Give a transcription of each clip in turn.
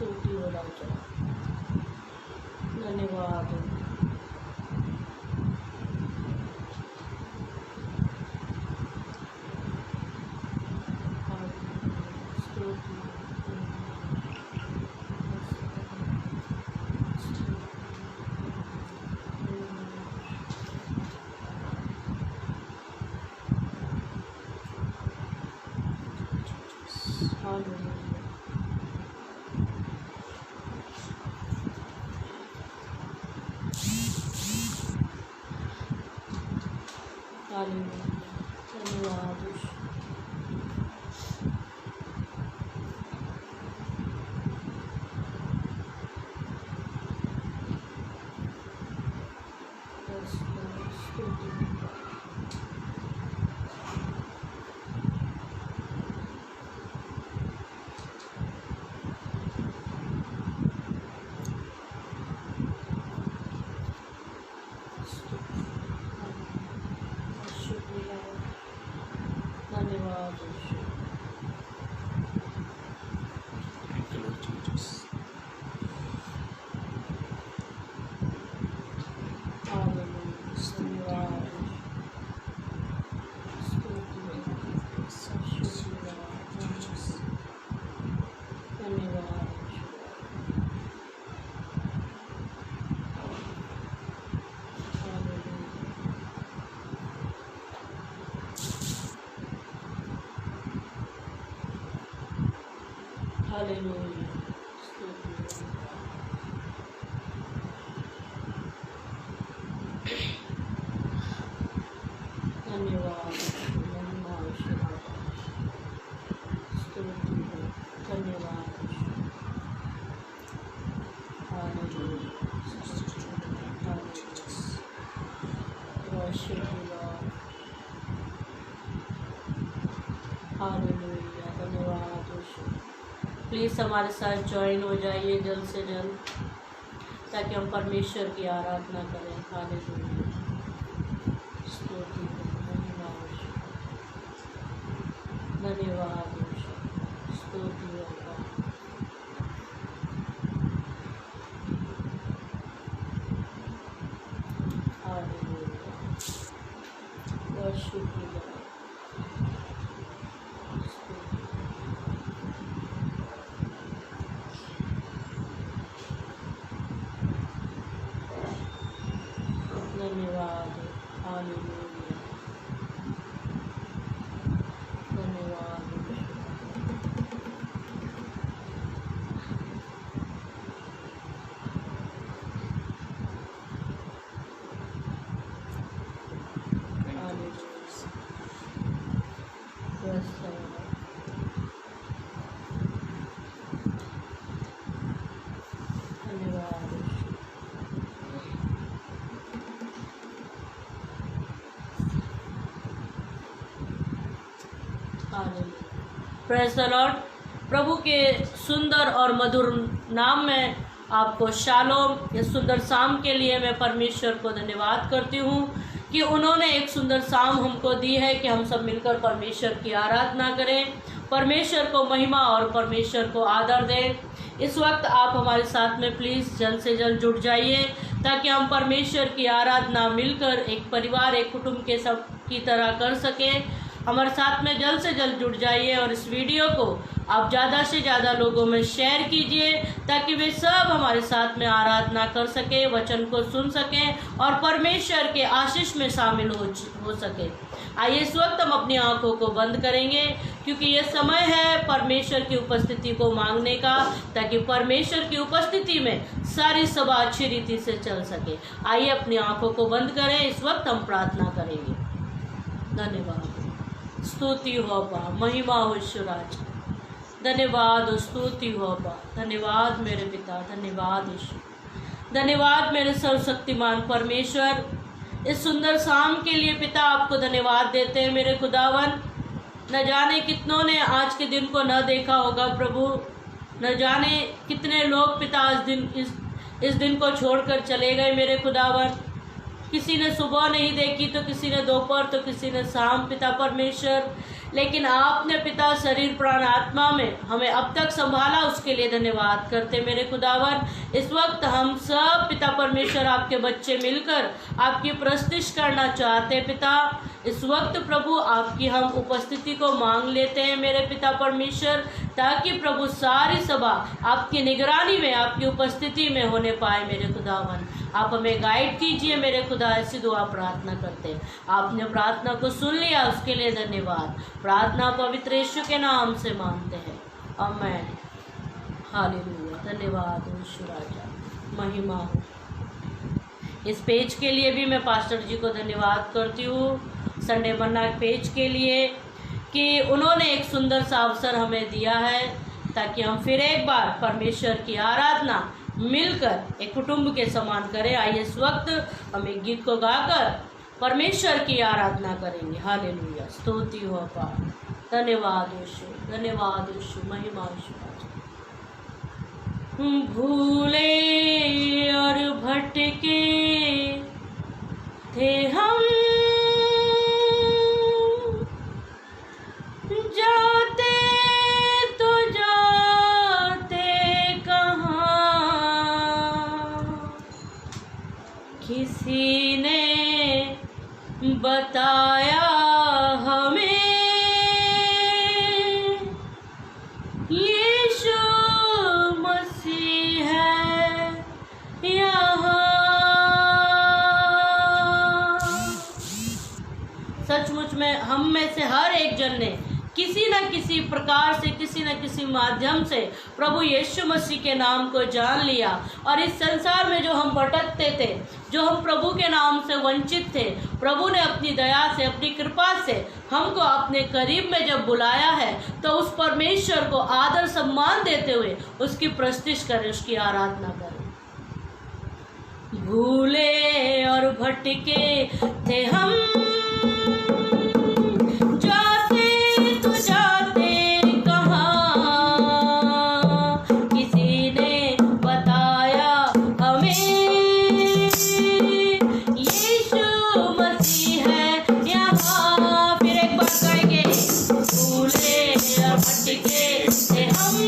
स्तुति हो राजा, धन्यवाद। धन्यवाद। Hallelujah. धन्यवाद। धन्यवाद। प्लीज़ हमारे साथ ज्वाइन हो जाइए जल्द से जल्द, ताकि हम परमेश्वर की आराधना करें। हालेलुया। धन्यवाद। स्तुति होगा। हालेलुया। Worship you lord. धन्यवाद। हालेलुया। धन्यवाद। Praise the lord. प्रभु के सुंदर और मधुर नाम में आपको शालोम, इस सुंदर शाम के लिए मैं परमेश्वर को धन्यवाद करती हूँ कि उन्होंने एक सुंदर शाम हमको दी है कि हम सब मिलकर परमेश्वर की आराधना करें, परमेश्वर को महिमा और परमेश्वर को आदर दें। इस वक्त आप हमारे साथ में प्लीज़ जल्द से जल्द जुड़ जाइए, ताकि हम परमेश्वर की आराधना मिलकर एक परिवार, एक कुटुंब के सब की तरह कर सकें। हमारे साथ में जल्द से जल्द जुड़ जाइए और इस वीडियो को आप ज़्यादा से ज़्यादा लोगों में शेयर कीजिए, ताकि वे सब हमारे साथ में आराधना कर सकें, वचन को सुन सकें और परमेश्वर के आशीष में शामिल हो सके। आइए इस वक्त हम अपनी आंखों को बंद करेंगे, क्योंकि ये समय है परमेश्वर की उपस्थिति को मांगने का, ताकि परमेश्वर की उपस्थिति में सारी सभा अच्छी रीति से चल सके। आइए अपनी आंखों को बंद करें, इस वक्त हम प्रार्थना करेंगे। धन्यवाद। स्तुति हो बा, महिमा हो ईश्वराज। धन्यवाद, स्तुति हो बा। धन्यवाद मेरे पिता, धन्यवाद यीशु, धन्यवाद मेरे सर्वशक्तिमान परमेश्वर। इस सुंदर शाम के लिए पिता आपको धन्यवाद देते हैं मेरे खुदावन। न जाने कितनों ने आज के दिन को न देखा होगा प्रभु, न जाने कितने लोग पिता इस दिन को छोड़कर चले गए मेरे खुदावन, किसी ने सुबह नहीं देखी तो किसी ने दोपहर तो किसी ने शाम, पिता परमेश्वर, लेकिन आपने पिता शरीर प्राण आत्मा में हमें अब तक संभाला, उसके लिए धन्यवाद करते मेरे खुदावन। इस वक्त हम सब पिता परमेश्वर आपके बच्चे मिलकर आपकी प्रस्तुति करना चाहते पिता। इस वक्त प्रभु आपकी हम उपस्थिति को मांग लेते हैं मेरे पिता परमेश्वर, ताकि प्रभु सारी सभा आपकी निगरानी में, आपकी उपस्थिति में होने पाए मेरे खुदावन। आप हमें गाइड कीजिए मेरे खुदा, ऐसी दुआ प्रार्थना करते हैं। आपने प्रार्थना को सुन लिया, उसके लिए धन्यवाद। प्रार्थना पवित्र यीशु के नाम से मांगते हैं, आमीन, हालेलुया। धन्यवाद यीशु राजा, महिमा हो। इस पेज के लिए भी मैं पास्टर जी को धन्यवाद करती हूँ, संडे मन्ना पेज के लिए, कि उन्होंने एक सुंदर सा अवसर हमें दिया है ताकि हम फिर एक बार परमेश्वर की आराधना मिलकर एक कुटुंब के समान करें। आइए इस वक्त हम एक गीत को गाकर परमेश्वर की आराधना करेंगे। हालेलुया, स्तुति हो अपार, धन्यवाद यीशु, धन्यवाद यीशु, महिमा यीशु। भूले और भटके थे हम, जाते तो जाते कहाँ, किसी ने बताया हमें यीशु मसीह है यहाँ। सचमुच में हम में से हर एक जन ने किसी न किसी प्रकार से, किसी न किसी माध्यम से प्रभु यीशु मसीह के नाम को जान लिया। और इस संसार में जो हम भटकते थे, जो हम प्रभु के नाम से वंचित थे, प्रभु ने अपनी दया से, अपनी कृपा से हमको अपने करीब में जब बुलाया है, तो उस परमेश्वर को आदर सम्मान देते हुए उसकी प्रस्तुति करें, उसकी आराधना करें। भूले और भटके थे हम, और भटके थे हम।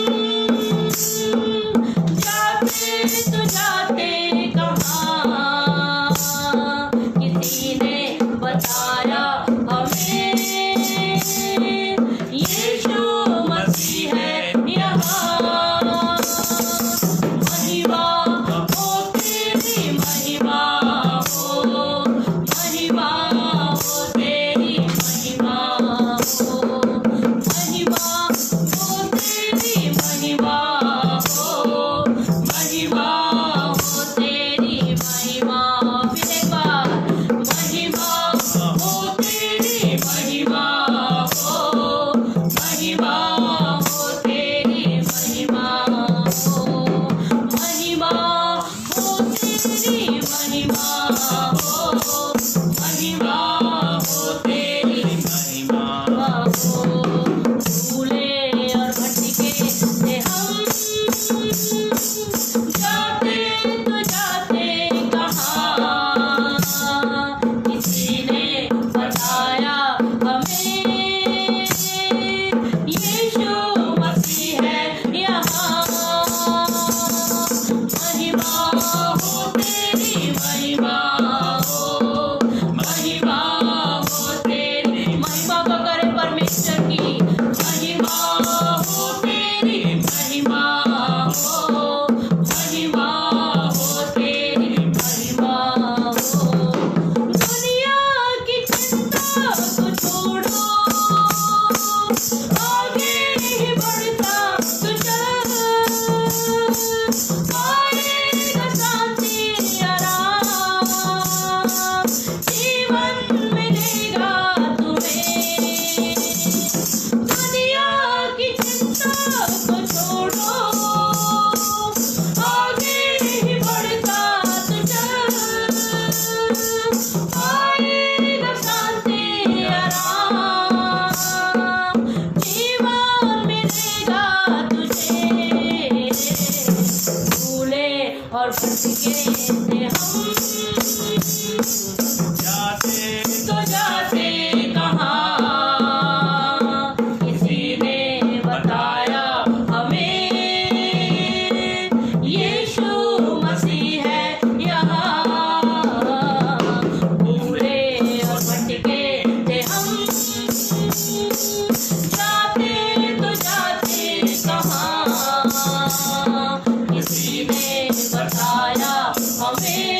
बताया हमें,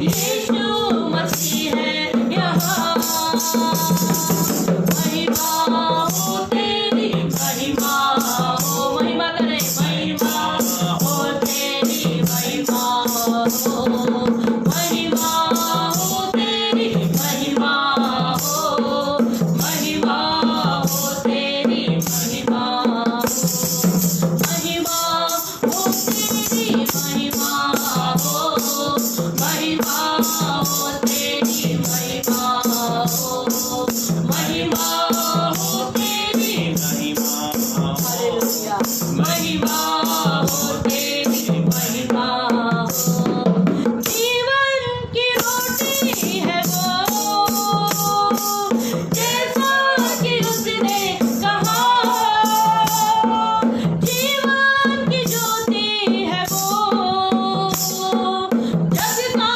यीशु मसीह है यहाँ। महिमा हो तेरी, महिमा हो, महिमा करे, महिमा हो तेरी, महिमा हो, महिमा हो तेरी, महिमा हो, महिमा हो तेरी, महिमा हो, महिमा हो तेरी, महिमा हो, महिमा हो तेरी, महिमा हो, महिमा हो तेरी, हालेलुया, महिमा हो तेरी, महिमा हो। जीवन की रोटी है वो, जैसा कि उसने कहा, जीवन की ज्योति है वो, जग का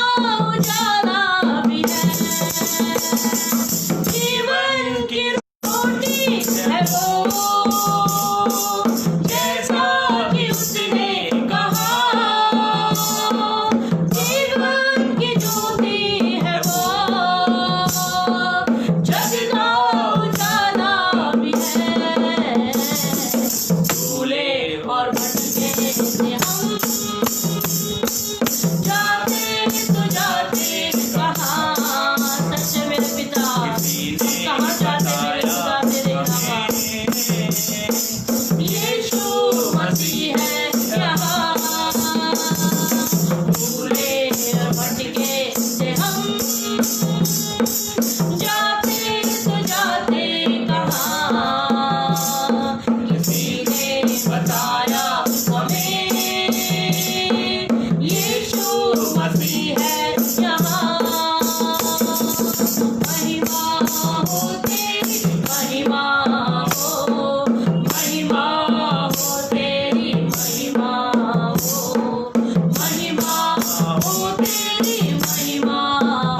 उजाला भी है। जीवन की रोटी है वो, जैसा कि उसने कहा, जीवन की ज्योति है वो, जग का उजाला भी है। भूले और भटके थे हम, जाते तो जाते कहाँ, सच मेरे पिता, कहाँ जाते मेरे पिता तेरे यहाँ। यीशु मसीह है यहाँ। भूले और भटके थे हम, जाते तो जाते कहाँ, किसी ने बताया हमें, यीशु मसीह है यहाँ। महिमा हो तेरी, महिमा हो, महिमा हो तेरी, महिमा हो, महिमा हो तेरी, महिमा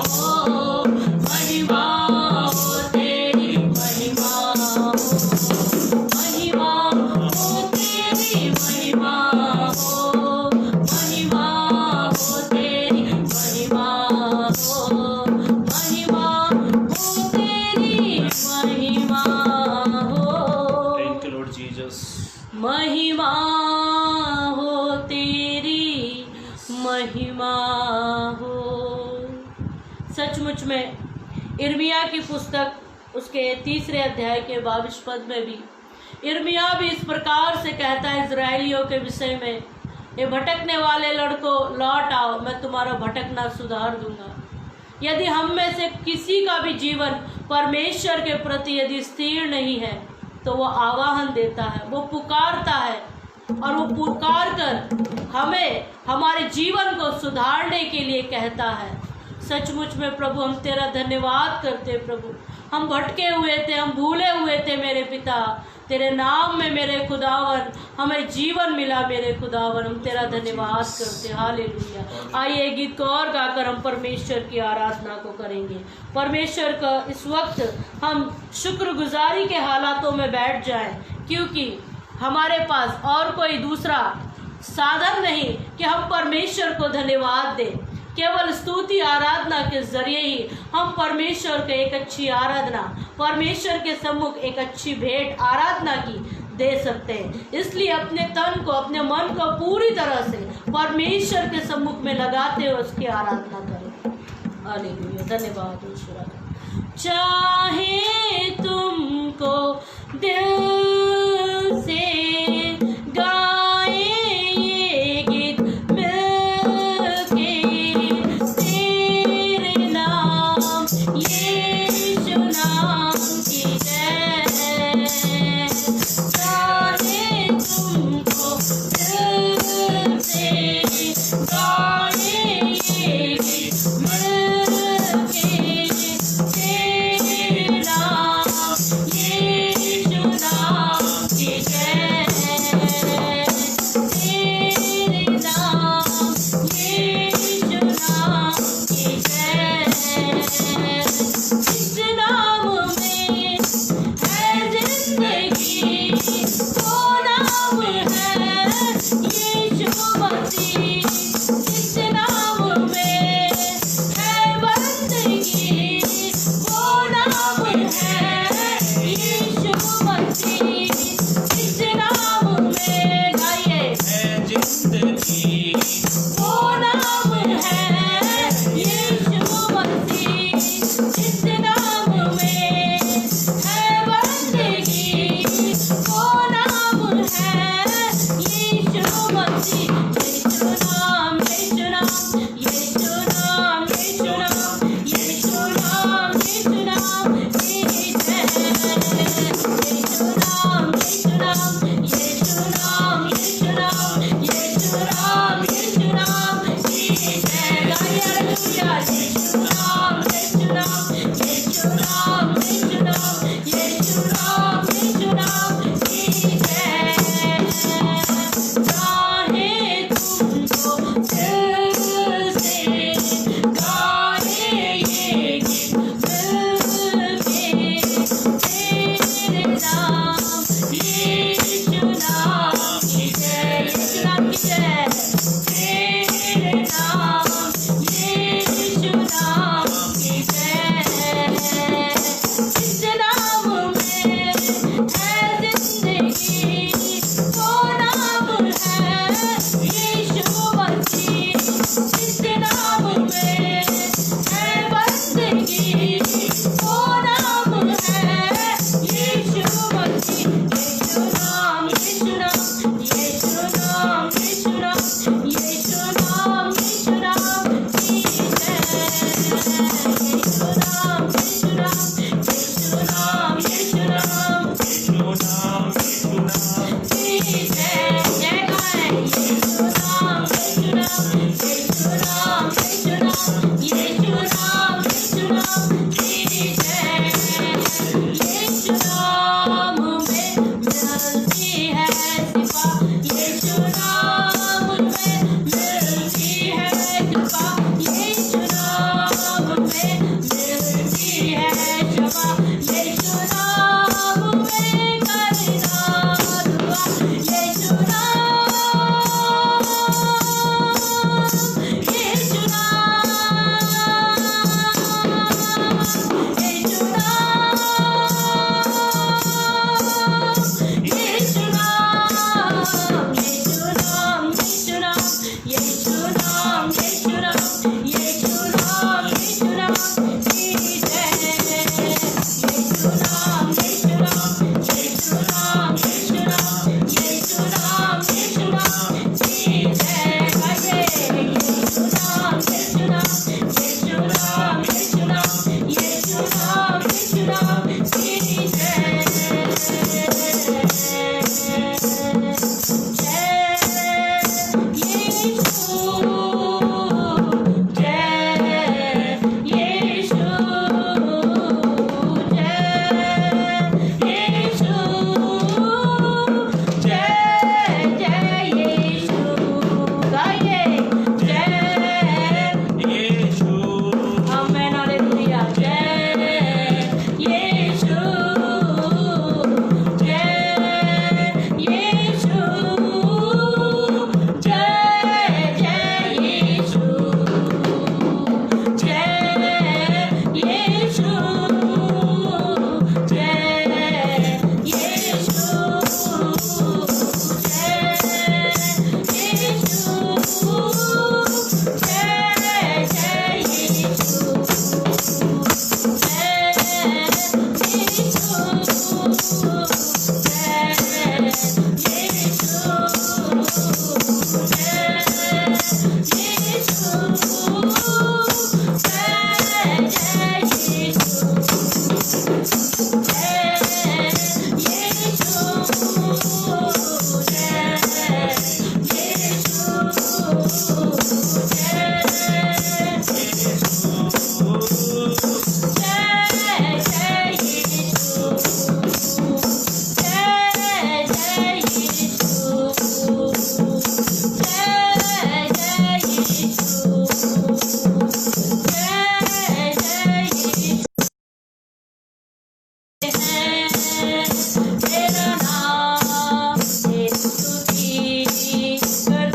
हो, महिमा हो तेरी, महिमा हो, महिमा हो तेरी, महिमा हो, महिमा हो तेरी, महिमा हो, महिमा हो तेरी, महिमा हो। Thank you, Lord Jesus. महिमा हो तेरी, महिमा हो। सचमुच में इर्मिया की पुस्तक उसके 3 अध्याय के 22 पद में भी इर्मिया भी इस प्रकार से कहता है इजराइलियों के विषय में, ये भटकने वाले लड़कों लौट आओ, मैं तुम्हारा भटकना सुधार दूंगा। यदि हम में से किसी का भी जीवन परमेश्वर के प्रति यदि स्थिर नहीं है तो वो आवाहन देता है, वो पुकारता है और वो पुकार कर हमें हमारे जीवन को सुधारने के लिए कहता है। सचमुच में प्रभु हम तेरा धन्यवाद करते हैं। प्रभु हम भटके हुए थे, हम भूले हुए थे मेरे पिता, तेरे नाम में मेरे खुदावन हमें जीवन मिला मेरे खुदावन, हम तेरा धन्यवाद करते हैं। हालेलुया। आइए गीत को और गाकर हम परमेश्वर की आराधना को करेंगे। परमेश्वर का इस वक्त हम शुक्रगुजारी के हालातों में बैठ जाएं, क्योंकि हमारे पास और कोई दूसरा साधन नहीं कि हम परमेश्वर को धन्यवाद दें। केवल स्तुति आराधना के जरिए ही हम परमेश्वर को एक अच्छी आराधना, परमेश्वर के सम्मुख एक अच्छी भेंट आराधना की दे सकते हैं। इसलिए अपने तन को, अपने मन को पूरी तरह से परमेश्वर के सम्मुख में लगाते हुए उसकी आराधना करें। हालेलुया। धन्यवाद ईश्वर। चाहे तुमको दिल से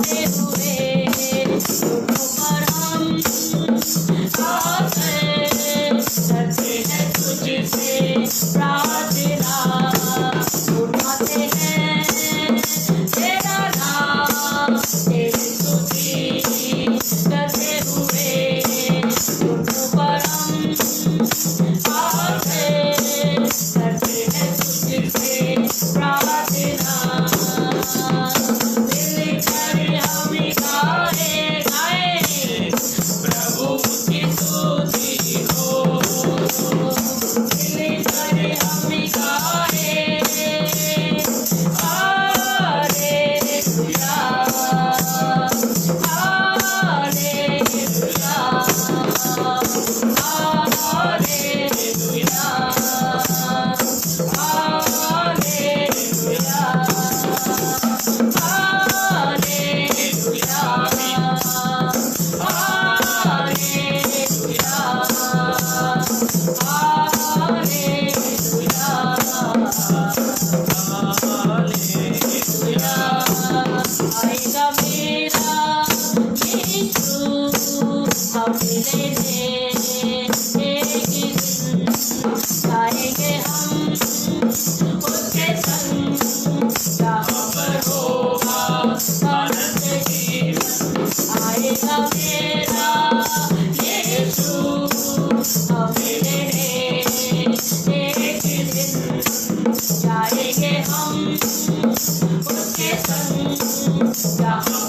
गाते हुए घुटनों पर हम आके करते हैं तुझसे प्रार्थना, उठाते हैं तेरा नाम, तेरी स्तुति करते हुए घुटनों पर हम आके करते हैं तुझसे प्रार्थना। दिल करे हम गाए प्रभु की स्तुति हो, दिल करे हम गाए हालेलुया, हालेलुया, हालेलुया, आएगा मेरा यीशु हमें लेने एक दिन, आएंगे हम उसके संग, जहाँ पर होगा आनंद जीवन। आएगा मेरा यीशु हमें लेने एक दिन, जाएंगे हम उसके संग, जहाँ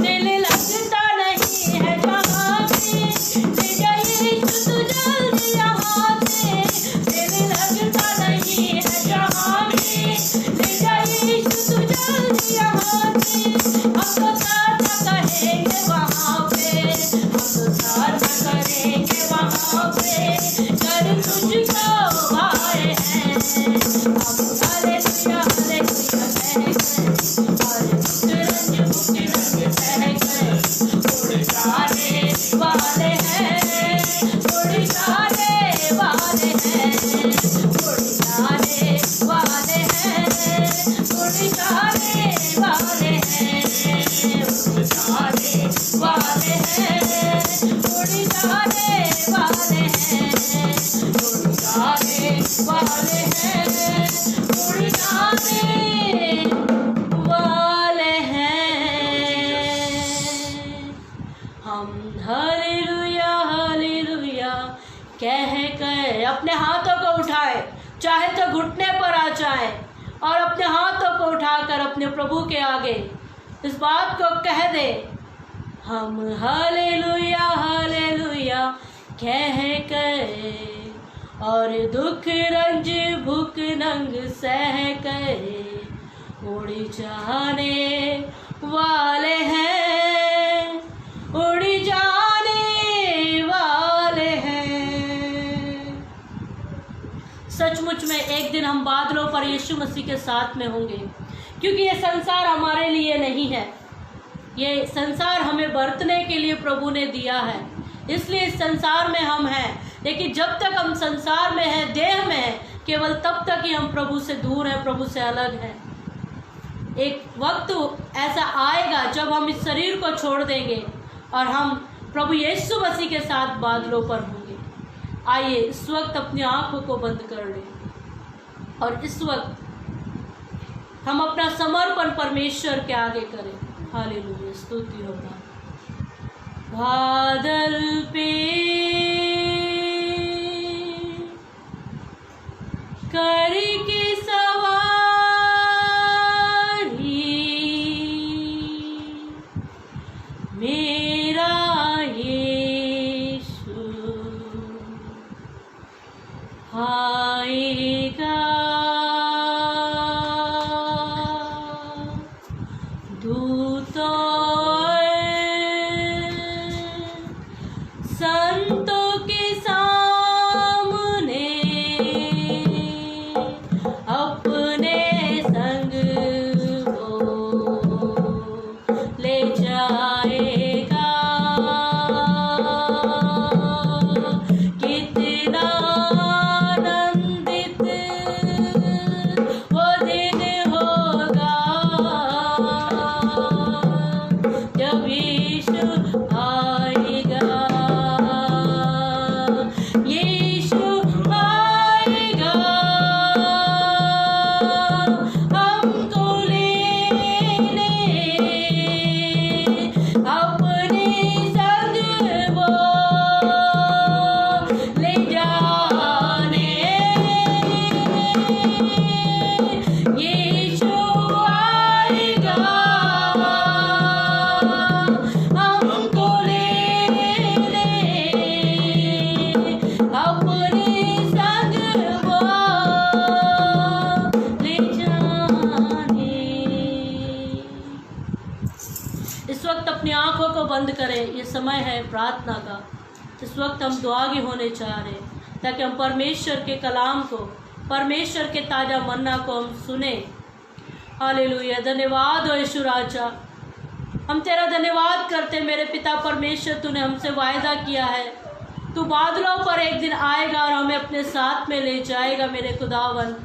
दिल लगता नहीं है जहाँ पे, ले जाइए तू जल्दी यहाँ से। दिल लगता नहीं है जहाँ पे, ले जाइए तू जल्दी यहाँ से। हम तो साथ करेंगे वहाँ पे, हम तो साथ करेंगे वहाँ पे, कर तुझको आए हैं हम। हालेलुया हालेलुया कह गए, और मुक्त रंग बह गए। उड़ जाने वाले हैं, उड़ जाने वाले हैं, उड़ जाने वाले हैं, उड़ जाने वाले हैं, उड़ जाने वाले हैं, उड़ जाने वाले हैं, उड़ जाने वाले हैं, उड़ जाने वाले हैं। हम हालेलुया हालेलुया कह गए। अपने हाथों को उठाए, चाहे तो घुटने पर आ जाए, और अपने हाथों को उठाकर अपने प्रभु के आगे इस बात को कह दे, हम हालेलुया हालेलुया कह गए, और दुख रंज भूख नंग सह गए। उड़ जाने वाले हैं, उड़ जाने वाले हैं। सचमुच में एक दिन हम बादलों पर यीशु मसीह के साथ में होंगे, क्योंकि ये संसार हमारे लिए नहीं है। ये संसार हमें बरतने के लिए प्रभु ने दिया है, इसलिए इस संसार में हम हैं। लेकिन जब तक हम संसार में हैं, देह में हैं, केवल तब तक ही हम प्रभु से दूर हैं, प्रभु से अलग हैं। एक वक्त ऐसा आएगा जब हम इस शरीर को छोड़ देंगे और हम प्रभु यीशु मसीह के साथ बादलों पर होंगे। आइए इस वक्त अपनी आंखों को बंद कर लें, और इस वक्त हम अपना समर्पण परमेश्वर के आगे करें। हालेलुया स्तुति होगा। बादल पे करके सवारी मेरा यीशु आएगा। संतों के सामने अपने संग वो ले जाएगा। कितना आनंदित वो दिन होगा जब यीशु आएगा। यीशु आएगा हमको लेने, अपने संग वो ले जाने। यीशु आएगा हमको लेने, अपने संग वो ले जाने। इस वक्त अपनी आंखों को बंद करें। ये समय है प्रार्थना का। इस वक्त हम दुआगी होने चाह रहे हैं, ताकि हम परमेश्वर के कलाम को, परमेश्वर के ताज़ा मन्ना को हम सुने। हालेलुया। धन्यवाद हो यीशु राजा, हम तेरा धन्यवाद करते मेरे पिता परमेश्वर। तूने हमसे वायदा किया है, तू बादलों पर एक दिन आएगा और हमें अपने साथ में ले जाएगा। मेरे खुदावन,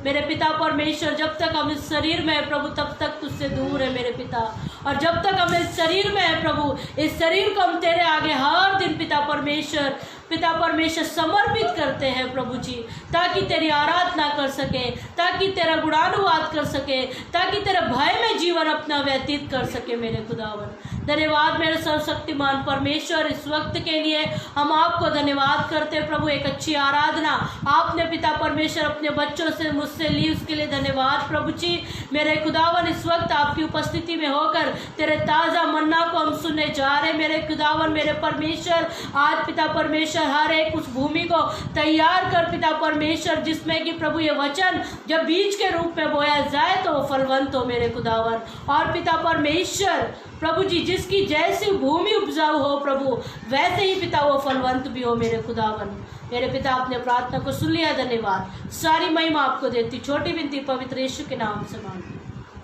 मेरे पिता परमेश्वर, जब तक हम इस शरीर में है प्रभु, तब तक तुझसे दूर है मेरे पिता। और जब तक हम इस शरीर में है प्रभु, इस शरीर को हम तेरे आगे हर दिन पिता परमेश्वर पिता परमेश्वर समर्पित करते हैं प्रभु जी, ताकि तेरी आराधना कर सके, ताकि तेरा गुणानुवाद कर सके, ताकि तेरे भय में जीवन अपना व्यतीत कर सके मेरे खुदावन। धन्यवाद मेरे सर्वशक्तिमान परमेश्वर, इस वक्त के लिए हम आपको धन्यवाद करते हैं प्रभु। एक अच्छी आराधना आपने पिता परमेश्वर अपने बच्चों से मुझसे ली, उसके लिए धन्यवाद प्रभु जी। मेरे खुदावन इस वक्त आपकी उपस्थिति में होकर तेरे ताज़ा मन्ना को हम सुनने जा रहे हैं मेरे खुदावन, मेरे परमेश्वर। आज पिता परमेश्वर हर एक उस भूमि को तैयार कर पिता परमेश्वर, जिसमें कि प्रभु ये वचन जब बीज के रूप में बोया जाए तो वो फलवंत हो मेरे खुदावन। और पिता परमेश्वर प्रभु जी, जिसकी जैसी भूमि उपजाऊ हो प्रभु, वैसे ही पिता वो फलवंत भी हो मेरे खुदावन। मेरे पिता आपने प्रार्थना को सुन लिया, धन्यवाद। सारी महिमा आपको देती, छोटी विनती पवित्र यीशु के नाम से मांगती,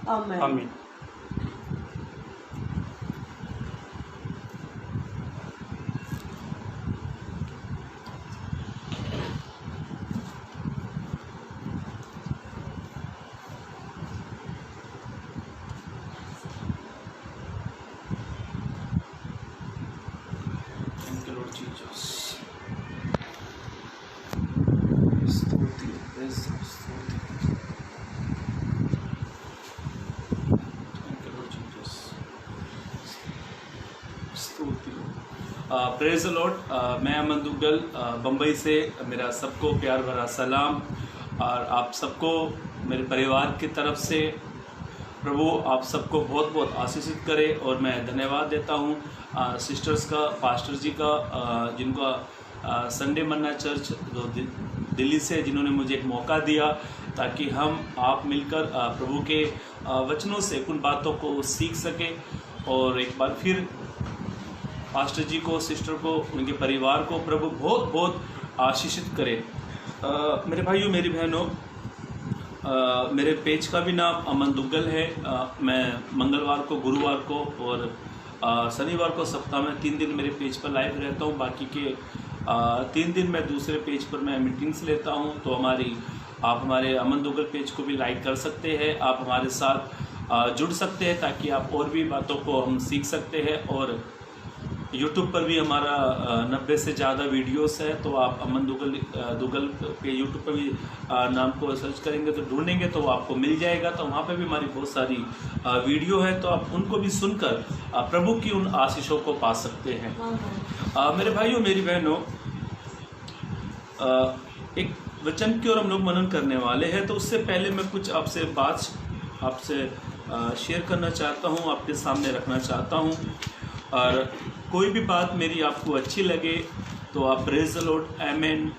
आमीन। आमीन। Thank you, Lord Jesus. स्तुति, स्तुति। Thank you, Lord Jesus. स्तुति। Praise the Lord. मैं अमन दुग्गल बम्बई से, मेरा सबको प्यार भरा सलाम। और आप सबको मेरे परिवार की तरफ से प्रभु आप सबको बहुत बहुत आशीषित करे। और मैं धन्यवाद देता हूँ सिस्टर्स का, पास्टर जी का, जिनका संडे मन्ना चर्च जो दिल्ली से, जिन्होंने मुझे एक मौका दिया ताकि हम आप मिलकर प्रभु के वचनों से उन बातों को सीख सकें। और एक बार फिर पास्टर जी को, सिस्टर को, उनके परिवार को प्रभु बहुत बहुत आशीषित करे। मेरे भाइयों, मेरी बहनों, मेरे पेज का भी नाम अमन दुग्गल है। मैं मंगलवार को, गुरुवार को और शनिवार को सप्ताह में 3 दिन मेरे पेज पर लाइव रहता हूँ। बाकी के 3 दिन मैं दूसरे पेज पर मैं मीटिंग्स लेता हूँ। तो आप हमारे अमन दुग्गल पेज को भी लाइक कर सकते हैं, आप हमारे साथ जुड़ सकते हैं ताकि आप और भी बातों को हम सीख सकते हैं। और यूट्यूब पर भी हमारा 90 से ज़्यादा वीडियोस है। तो आप अमन दुग्गल पे यूट्यूब पर भी नाम को सर्च करेंगे तो ढूंढेंगे तो आपको मिल जाएगा। तो वहाँ पे भी हमारी बहुत सारी वीडियो है, तो आप उनको भी सुनकर प्रभु की उन आशीषों को पा सकते हैं। मेरे भाइयों, मेरी बहनों, एक वचन की ओर हम लोग मनन करने वाले हैं। तो उससे पहले मैं कुछ आपसे बात शेयर करना चाहता हूँ, आपके सामने रखना चाहता हूँ। और कोई भी बात मेरी आपको अच्छी लगे तो आप praise the Lord, amen,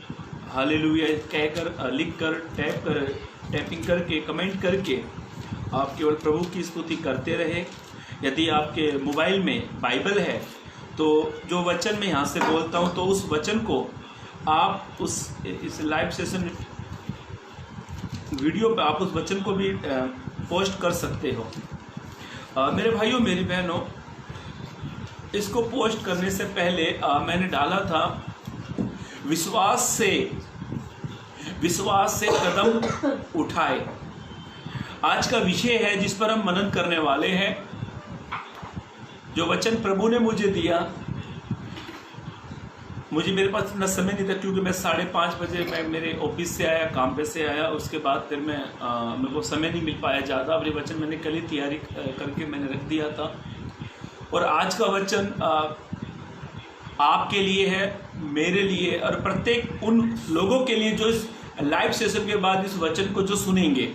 hallelujah कहकर, लिखकर, टैपिंग करके, कमेंट करके आप केवल प्रभु की स्तुति करते रहे। यदि आपके मोबाइल में बाइबल है तो जो वचन मैं यहाँ से बोलता हूँ तो उस वचन को आप इस लाइव सेशन वीडियो पे आप उस वचन को भी पोस्ट कर सकते हो। मेरे भाइयों, मेरी बहनों, इसको पोस्ट करने से पहले मैंने डाला था विश्वास से कदम उठाए। आज का विषय है जिस पर हम मनन करने वाले हैं। जो वचन प्रभु ने मुझे दिया, मेरे पास इतना समय नहीं था क्योंकि मैं 5:30 बजे मैं मेरे ऑफिस से आया, काम पे से आया। उसके बाद फिर मेरे को समय नहीं मिल पाया ज़्यादा। और ये वचन मैंने कल ही तैयारी करके मैंने रख दिया था। और आज का वचन आपके लिए है, मेरे लिए और प्रत्येक उन लोगों के लिए जो इस लाइव सेशन के बाद इस वचन को जो सुनेंगे।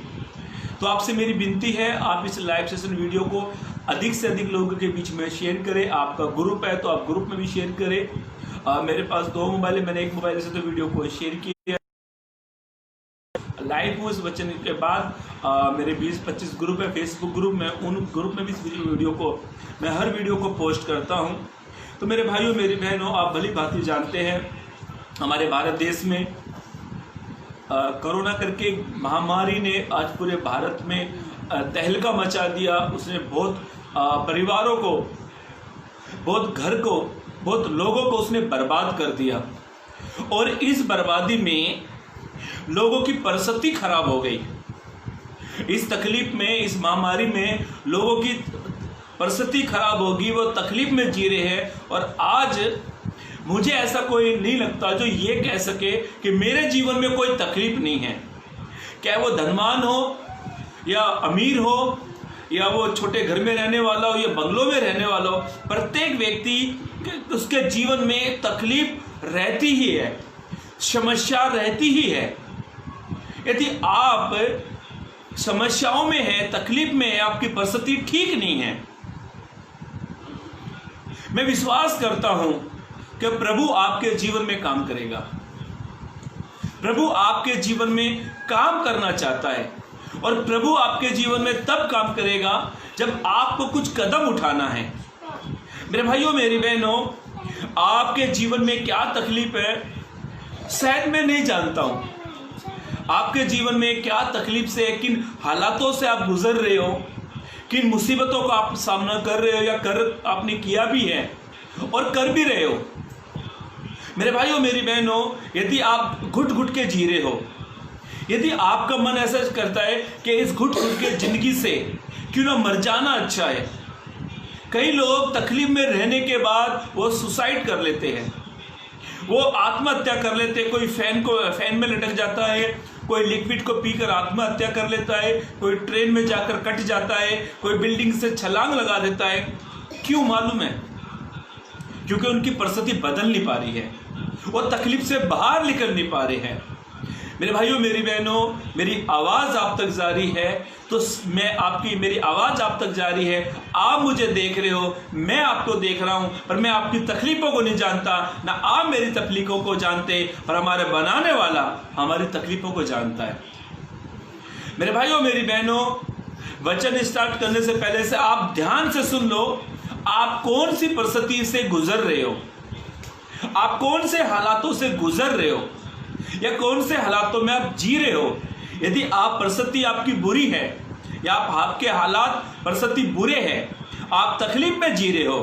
तो आपसे मेरी विनती है, आप इस लाइव सेशन वीडियो को अधिक से अधिक लोगों के बीच में शेयर करें। आपका ग्रुप है तो आप ग्रुप में भी शेयर करें। मेरे पास 2 मोबाइल है, मैंने एक मोबाइल से तो वीडियो को शेयर किया। लाइव हुए इस वचन के बाद मेरे 20-25 ग्रुप है फेसबुक ग्रुप में, उन ग्रुप में भी इस वीडियो को मैं हर वीडियो को पोस्ट करता हूं। तो मेरे भाइयों, मेरी बहनों, आप भली भांति जानते हैं हमारे भारत देश में कोरोना करके महामारी ने आज पूरे भारत में तहलका मचा दिया। उसने बहुत परिवारों को, बहुत घर को, बहुत लोगों को उसने बर्बाद कर दिया। और इस बर्बादी में लोगों की परिस्थिति खराब हो गई। इस तकलीफ में, इस महामारी में लोगों की परिस्थिति खराब होगी, वो तकलीफ में जी रहे हैं। और आज मुझे ऐसा कोई नहीं लगता जो ये कह सके कि मेरे जीवन में कोई तकलीफ नहीं है। क्या वो धनवान हो या अमीर हो या वो छोटे घर में रहने वाला हो या बंगलों में रहने वाला हो, प्रत्येक व्यक्ति उसके जीवन में तकलीफ रहती ही है, समस्या रहती ही है। यदि आप समस्याओं में है, तकलीफ में है, आपकी परिस्थिति ठीक नहीं है, मैं विश्वास करता हूं कि प्रभु आपके जीवन में काम करेगा। प्रभु आपके जीवन में काम करना चाहता है और प्रभु आपके जीवन में तब काम करेगा जब आपको कुछ कदम उठाना है। मेरे भाइयों मेरी बहनों, आपके जीवन में क्या तकलीफ है शायद मैं नहीं जानता हूं। आपके जीवन में क्या तकलीफ से, किन हालातों से आप गुजर रहे हो, किन मुसीबतों का आप सामना कर रहे हो या आपने किया भी है और कर भी रहे हो। मेरे भाइयों मेरी बहनों, यदि आप घुट घुट के जी रहे हो, यदि आपका मन ऐसा करता है कि इस घुट घुट के जिंदगी से क्यों ना मर जाना अच्छा है। कई लोग तकलीफ में रहने के बाद वो सुसाइड कर लेते हैं, वो आत्महत्या कर लेते हैं। कोई फैन में लटक जाता है, कोई लिक्विड को पीकर आत्महत्या कर लेता है, कोई ट्रेन में जाकर कट जाता है, कोई बिल्डिंग से छलांग लगा देता है। क्यों मालूम है? क्योंकि उनकी परिस्थिति बदल नहीं पा रही है, वो तकलीफ से बाहर निकल नहीं पा रहे हैं। मेरे भाइयों मेरी बहनों, मेरी आवाज़ आप तक जारी है तो मेरी आवाज़ आप तक जारी है। आप मुझे देख रहे हो, मैं आपको देख रहा हूं, पर मैं आपकी तकलीफों को नहीं जानता, ना आप मेरी तकलीफों को जानते, पर हमारे बनाने वाला हमारी तकलीफों को जानता है। मेरे भाइयों मेरी बहनों, वचन स्टार्ट करने से पहले से आप ध्यान से सुन लो, आप कौन सी परिस्थिति से गुजर रहे हो, आप कौन से हालातों से गुजर रहे हो या कौन से हालातों में आप जी रहे हो। यदि आप परिस्थिति आपकी बुरी है या आपके हालात परिस्थिति बुरे हैं, आप तकलीफ में जी रहे हो,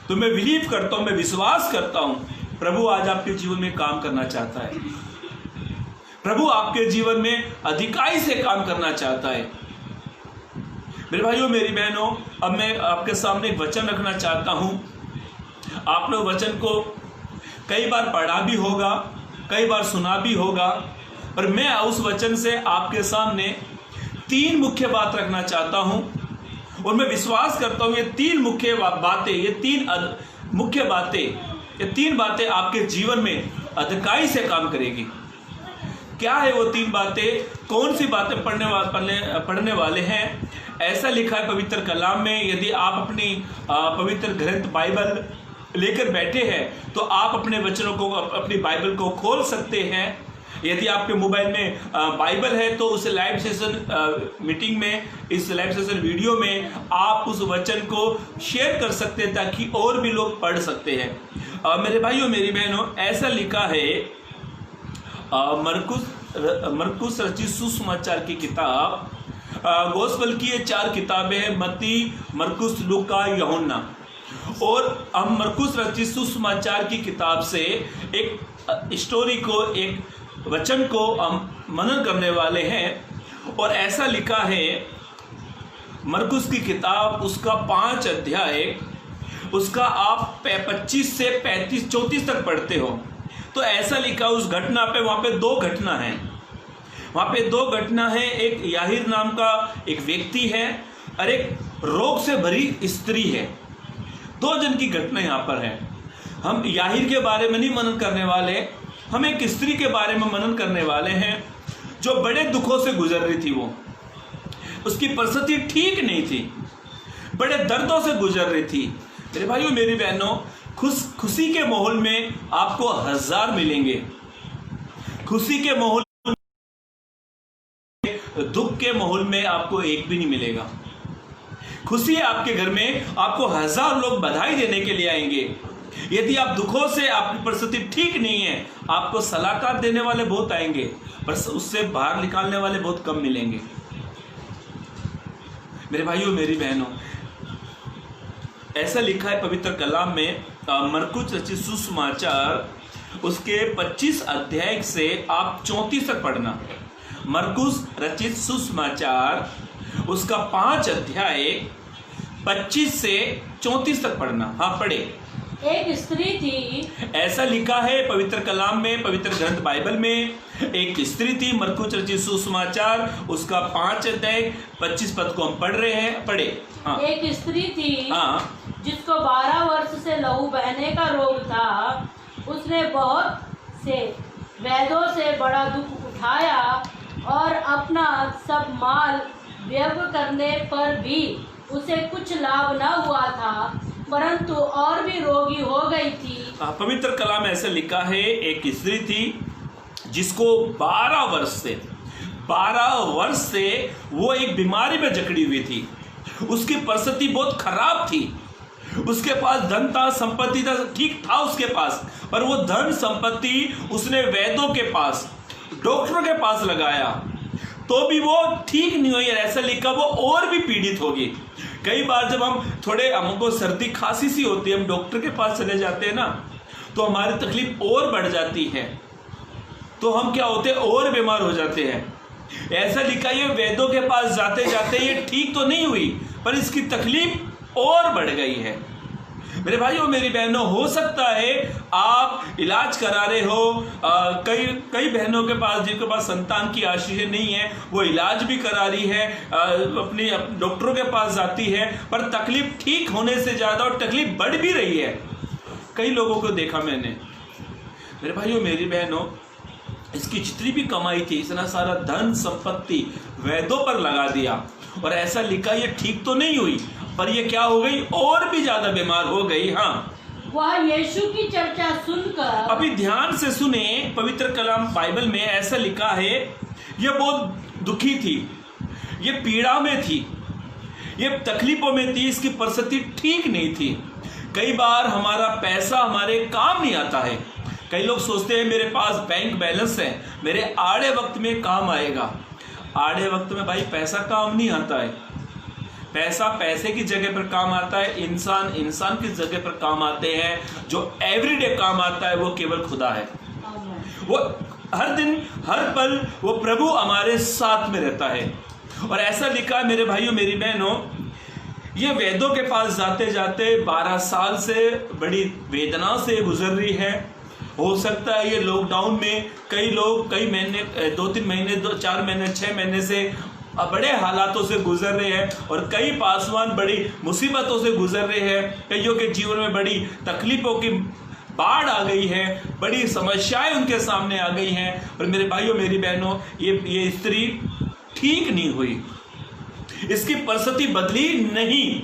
तो मैं बिलीव करता हूं, मैं विश्वास करता हूं प्रभु आज आपके जीवन में काम करना चाहता है। प्रभु आपके जीवन में अधिकाई से काम करना चाहता है। मेरे भाइयों मेरी बहनों, अब मैं आपके सामने एक वचन रखना चाहता हूं। आपने वचन को कई बार पढ़ा भी होगा, कई बार सुना भी होगा, पर मैं उस वचन से आपके सामने 3 मुख्य बात रखना चाहता हूं और मैं विश्वास करता हूं ये 3 मुख्य बातें, ये 3 बातें आपके जीवन में अधिकाई से काम करेगी। क्या है वो 3 बातें? कौन सी बातें पढ़ने वाले हैं? ऐसा लिखा है पवित्र कलाम में। यदि आप अपनी पवित्र ग्रंथ बाइबल लेकर बैठे हैं तो आप अपने वचनों को, अपनी बाइबल को खोल सकते हैं। यदि आपके मोबाइल में बाइबल है तो उस लाइव सेशन मीटिंग में, इस लाइव सेशन वीडियो में आप उस वचन को शेयर कर सकते हैं ताकि और भी लोग पढ़ सकते हैं। मेरे भाइयों मेरी बहनों, ऐसा लिखा है मरकुस रचित सुसमाचार की किताब, गोस्पेल की ये 4 किताबें हैं, मत्ती, मरकुस, लूका, यूहन्ना। और हम मरकुस रचित सुसमाचार की किताब से एक स्टोरी को, एक वचन को हम मनन करने वाले हैं। और ऐसा लिखा है मरकुस की किताब, उसका 5 अध्याय, उसका आप 25 से 34 तक पढ़ते हो तो ऐसा लिखा उस घटना पे, वहाँ पे 2 घटना है, वहाँ पे 2 घटना है। एक याहीर नाम का एक व्यक्ति है और एक रोग से भरी स्त्री है। 2 जन की घटना यहाँ पर है। हम याहीर के बारे में नहीं मनन करने वाले, हम एक स्त्री के बारे में मनन करने वाले हैं जो बड़े दुखों से गुजर रही थी। वो, उसकी परिस्थिति ठीक नहीं थी, बड़े दर्दों से गुजर रही थी। मेरे भाइयों मेरी बहनों, खुशी के माहौल में आपको 1000 मिलेंगे, खुशी के माहौल, दुख के माहौल में आपको एक भी नहीं मिलेगा। खुशी है आपके घर में, आपको 1000 लोग बधाई देने के लिए आएंगे। यदि आप दुखों से, आपकी परिस्थिति ठीक नहीं है, आपको सलाहकार देने वाले बहुत आएंगे, पर उससे बाहर निकालने वाले बहुत कम मिलेंगे। मेरे भाइयों मेरी बहनों, ऐसा लिखा है पवित्र कलाम में, मरकुस रचित सुसमाचार, उसके 25 अध्याय से आप 34 तक पढ़ना। मरकुस रचित सुसमाचार, उसका 5 अध्याय 25 से 34 तक पढ़ना। हाँ, पढ़े। एक स्त्री थी, ऐसा लिखा है पवित्र कलाम में, पवित्र ग्रंथ बाइबल में। एक स्त्री थी, मरकुस रचित सुसमाचार उसका 5 अध्याय 25 पद को हम पढ़ रहे हैं। पढ़े। हाँ। एक स्त्री थी, हाँ। जिसको 12 वर्ष से लहू बहने का रोग था। उसने बहुत से वैद्यों से बड़ा दुख उठाया और अपना सब माल व्यय करने पर भी उसे कुछ लाभ न हुआ था, परंतु और भी रोगी हो गई थी। पवित्र कलाम में ऐसा लिखा है, एक स्त्री थी जिसको 12 वर्ष से वो एक बीमारी में जकड़ी हुई थी। उसकी परिस्थिति बहुत खराब थी। उसके पास धन था, संपत्ति था, ठीक था उसके पास, पर वो धन संपत्ति उसने वैद्यों के पास, डॉक्टरों के पास लगाया तो भी वो ठीक नहीं हुई। ऐसा लिखा वो और भी पीड़ित होगी। कई बार जब हमको सर्दी खांसी सी होती है, हम डॉक्टर के पास चले जाते हैं ना, तो हमारी तकलीफ और बढ़ जाती है, तो हम क्या होते हैं, और बीमार हो जाते हैं। ऐसा लिखा ये वैद्यों के पास जाते जाते ये ठीक तो नहीं हुई, पर इसकी तकलीफ और बढ़ गई है। मेरे भाइयों मेरी बहनों, हो सकता है आप इलाज करा रहे हो, कई बहनों के पास जिनके पास संतान की आशीष नहीं है, वो इलाज भी करा रही है, अपनी डॉक्टरों के पास जाती है, पर तकलीफ ठीक होने से ज़्यादा और तकलीफ बढ़ भी रही है। कई लोगों को देखा मैंने। मेरे भाइयों मेरी बहनों, इसकी जितनी भी कमाई थी, इतना सारा धन संपत्ति वैद्यों पर लगा दिया, और ऐसा लिखा ये ठीक तो नहीं हुई, पर ये क्या हो गई, और भी ज्यादा बीमार हो गई। हाँ। वह यीशु की चर्चा सुनकर, अभी ध्यान से सुने, पवित्र कलाम बाइबल में ऐसा लिखा है, ये बहुत दुखी थी, ये पीड़ा में थी, ये तकलीफों में थी, इसकी परिस्थिति ठीक नहीं थी। कई बार हमारा पैसा हमारे काम नहीं आता है। कई लोग सोचते हैं मेरे पास बैंक बैलेंस है, मेरे आड़े वक्त में काम आएगा। आड़े वक्त में भाई पैसा काम नहीं आता है। पैसा पैसे की जगह पर काम आता है, इंसान इंसान की जगह पर काम आते हैं। जो एवरीडे काम आता है वो केवल खुदा है। वो हर दिन हर पल वो प्रभु हमारे साथ में रहता है। और ऐसा लिखा है मेरे भाइयों मेरी बहनों, ये वैद्यों के पास जाते जाते 12 साल से बड़ी वेदना से गुजर रही है। हो सकता है ये लॉकडाउन में कई लोग कई महीने, 2-3 महीने, 4 महीने, 6 महीने से बड़े हालातों से गुजर रहे हैं, और कई पासवान बड़ी मुसीबतों से गुजर रहे हैं। कईयों के जीवन में बड़ी तकलीफों की बाढ़ आ गई है, बड़ी समस्याएं उनके सामने आ गई हैं। और मेरे भाइयों मेरी बहनों, ये स्त्री ठीक नहीं हुई, इसकी परिस्थिति बदली नहीं।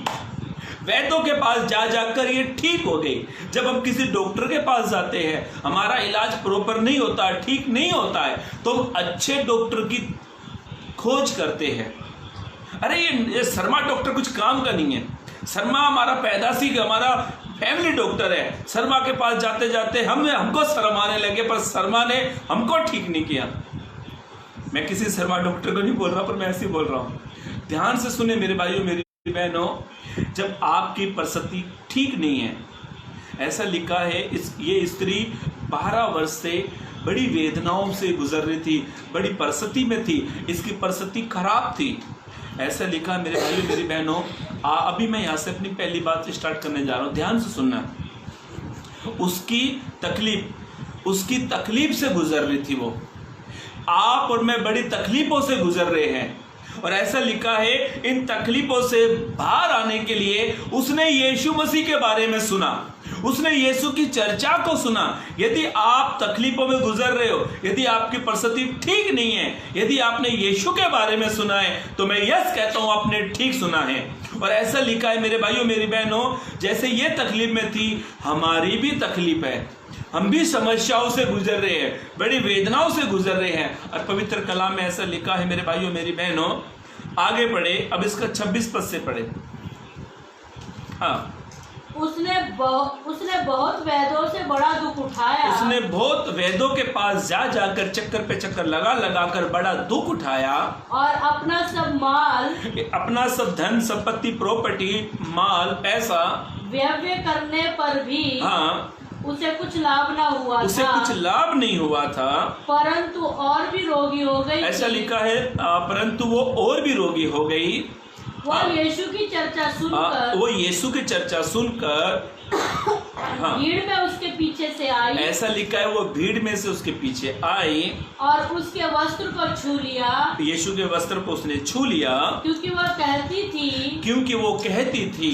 वैद्यों के पास जा जाकर ये ठीक हो गई। जब हम किसी डॉक्टर के पास जाते हैं, हमारा इलाज प्रॉपर नहीं होता, ठीक नहीं होता है, तो हम अच्छे डॉक्टर की खोज करते हैं। अरे ये शर्मा डॉक्टर कुछ काम का नहीं है। शर्मा हमारा पैदाशी, हमारा फैमिली डॉक्टर है। शर्मा के पास जाते जाते हमको शर्म आने लगे, पर शर्मा ने हमको ठीक नहीं किया। मैं किसी शर्मा डॉक्टर को नहीं बोल रहा, पर मैं ऐसे ही बोल रहा हूँ। ध्यान से सुने मेरे भाइयों मेरी बहनों, जब आपकी परिस्थिति ठीक नहीं है, ऐसा लिखा है ये स्त्री 12 वर्ष से बड़ी वेदनाओं से गुजर रही थी, बड़ी परिस्थिति में थी, इसकी परिस्थिति खराब थी। ऐसा लिखा मेरे भाइयों मेरी बहनों। अभी मैं यहाँ से अपनी पहली बात स्टार्ट करने जा रहा हूँ, ध्यान से सुनना। उसकी तकलीफ से गुजर रही थी वो। आप और मैं बड़ी तकलीफों से गुजर रहे हैं, और ऐसा लिखा है इन तकलीफों से बाहर आने के लिए उसने यीशु मसीह के बारे में सुना, उसने यीशु की चर्चा को सुना। यदि आप तकलीफों में गुजर रहे हो, यदि आपकी परिस्थिति ठीक नहीं है, यदि आपने यीशु के बारे में सुना है, तो मैं यस कहता हूं आपने ठीक सुना है। और ऐसा लिखा है मेरे भाइयों मेरी बहनों, जैसे ये तकलीफ में थी, हमारी भी तकलीफ है, हम भी समस्याओं से गुजर रहे हैं, बड़ी वेदनाओं से गुजर रहे हैं। और पवित्र कलाम में ऐसा लिखा है मेरे भाइयों मेरी बहनों, आगे पढ़े, अब इसका 26 पद से पढ़े। हाँ। उसने बहुत वैद्यों से बड़ा दुख उठाया। उसने बहुत वैद्यों के पास जा जाकर चक्कर पे चक्कर लगा कर बड़ा दुख उठाया, और अपना सब धन संपत्ति, प्रॉपर्टी, माल, पैसा व्यय करने पर भी हाँ उसे कुछ लाभ नहीं हुआ था, परंतु और भी रोगी हो गई। ऐसा लिखा है, परंतु वो और भी रोगी हो गई। वो यीशु की चर्चा सुनकर हाँ। भीड़ में उसके पीछे से आई ऐसा लिखा है, वो भीड़ में से उसके पीछे आई और उसके वस्त्र को छू लिया, यीशु के वस्त्र को उसने छू लिया, क्योंकि वो कहती थी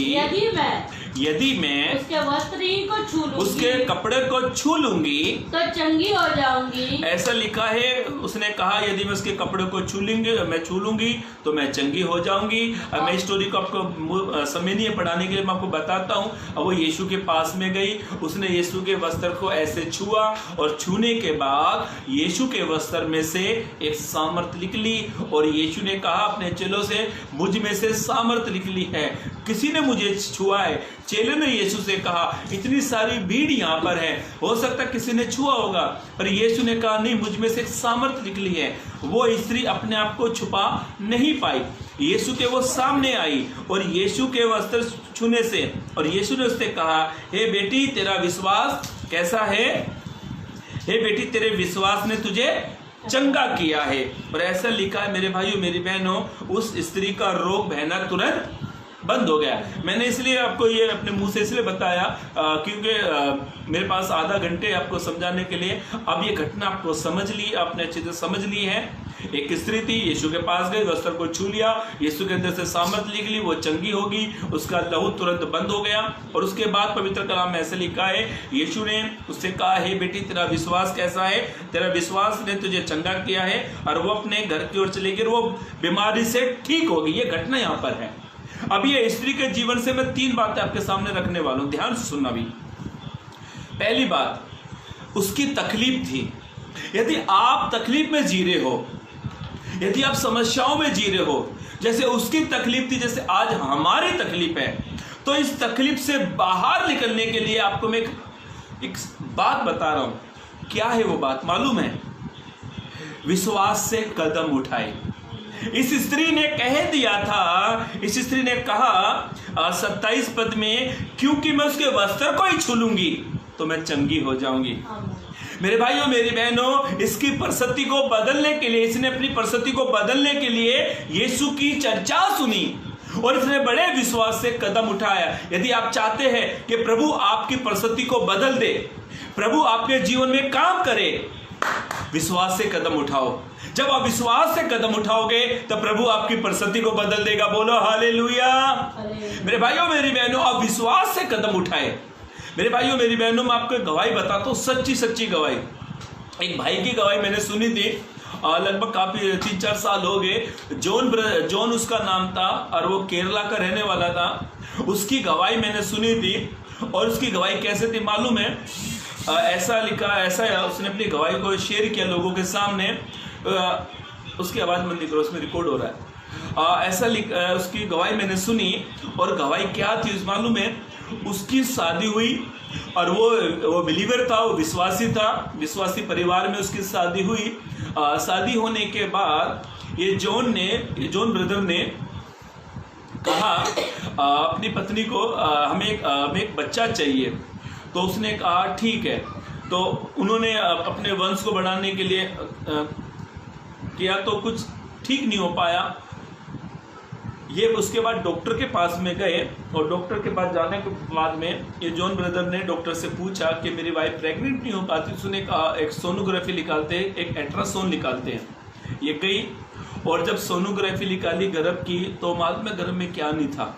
यदि मैं उसके वस्त्र ही को छू लूंगी, उसके कपड़े को छू लूंगी तो चंगी हो जाऊंगी। ऐसा लिखा है, उसने कहा यदि मैं उसके कपड़े को छू लूंगी तो मैं चंगी हो जाऊंगी। अब मैं स्टोरी को आपको समय नहीं है पढ़ाने के लिए, मैं आपको बताता हूँ। अब वो यीशु के पास में गई, उसने यीशु के वस्त्र को ऐसे छुआ और छूने के बाद यीशु के वस्त्र में से एक सामर्थ निकली और यीशु ने कहा अपने चेलों से, मुझ में से सामर्थ निकली है, किसी ने मुझे छुआ है। चेलों ने यीशु से कहा, इतनी सारी भीड़ यहाँ पर है, हो सकता है किसी ने छुआ होगा, पर यीशु ने कहा नहीं, मुझ में से एक सामर्थ निकली है। वो स्त्री अपने आप को छुपा नहीं पाई, यीशु के वो सामने आई और यीशु के वस्त्र छूने से, और यीशु ने उससे कहा, हे बेटी तेरा विश्वास कैसा है, हे बेटी तेरे विश्वास ने तुझे चंगा किया है। और ऐसा लिखा है मेरे भाइयों मेरी बहनों, उस स्त्री का रोग बहना तुरंत बंद हो गया। मैंने इसलिए आपको ये अपने मुंह से इसलिए बताया क्योंकि मेरे पास आधा घंटे आपको समझाने के लिए। अब ये घटना आपको समझ ली, आपने अच्छे से समझ ली है। एक स्त्री थी, यीशु के पास गई, वस्त्र को छू लिया, यीशु के अंदर से सामर्थ निकली, वो चंगी होगी, उसका लहू तुरंत बंद हो गया। और उसके बाद पवित्र कलाम में ऐसे लिखा है, यीशु ने उससे कहा, हे बेटी तेरा विश्वास कैसा है, तेरा विश्वास ने तुझे चंगा किया है। और वो अपने घर की ओर चली गई, वो बीमारी से ठीक हो गई। ये घटना यहाँ पर है। अब ये स्त्री के जीवन से मैं 3 बातें आपके सामने रखने वाला हूं, ध्यान से सुनना भी। पहली बात, उसकी तकलीफ थी। यदि आप तकलीफ में जी रहे हो, यदि आप समस्याओं में जी रहे हो, जैसे उसकी तकलीफ थी, जैसे आज हमारी तकलीफ है, तो इस तकलीफ से बाहर निकलने के लिए आपको मैं एक बात बता रहा हूं। क्या है वो बात मालूम है? विश्वास से कदम उठाए। इस स्त्री ने कह दिया था, इस स्त्री ने कहा 27 पद में, क्योंकि मैं उसके वस्त्र को ही छू लूंगी तो मैं चंगी हो जाऊंगी। मेरे भाइयों मेरी बहनों, इसकी परिस्थिति को बदलने के लिए, इसने अपनी परिस्थिति को बदलने के लिए यीशु की चर्चा सुनी और इसने बड़े विश्वास से कदम उठाया। यदि आप चाहते हैं कि प्रभु आपकी परिस्थिति को बदल दे, प्रभु आपके जीवन में काम करे, विश्वास से कदम उठाओ। जब आप विश्वास से कदम उठाओगे तो प्रभु आपकी परिस्थिति को बदल देगा। बोलो हालेलुया। मेरे भाइयों मेरी बहनों, आप विश्वास से कदम उठाए। मेरे भाइयों मेरी बहनों, मैं आपको गवाही बताता हूँ, सच्ची सच्ची गवाही। एक भाई की गवाही मैंने सुनी थी, लगभग काफी 3-4 साल हो गए। जॉन उसका नाम था और वो केरला का रहने वाला था। उसकी गवाही मैंने सुनी थी और उसकी गवाही कैसे थी मालूम है? ऐसा लिखा, ऐसा उसने अपनी गवाही को शेयर किया लोगों के सामने। उसकी आवाज़ मत निकलो, उसमें रिकॉर्ड हो रहा है। ऐसा उसकी गवाही मैंने सुनी और गवाही क्या थी मालूम है? उसकी शादी हुई और वो बिलीवर था, वो विश्वासी था, विश्वासी परिवार में उसकी शादी हुई। शादी होने के बाद ये जॉन ब्रदर ने कहा अपनी पत्नी को हमें एक बच्चा चाहिए। तो उसने कहा ठीक है। तो उन्होंने अपने वंश को बढ़ाने के लिए किया, तो कुछ ठीक नहीं हो पाया। ये उसके बाद डॉक्टर के पास में गए और डॉक्टर के पास जाने के बाद में ये जॉन ब्रदर ने डॉक्टर से पूछा कि मेरी वाइफ प्रेग्नेंट नहीं हो पाती। उसने कहा एक सोनोग्राफी निकालते हैं, एक अल्ट्रासाउंड निकालते हैं। ये गई और जब सोनोग्राफी निकाली गर्भ की, तो मालूम है गर्भ में क्या नहीं था?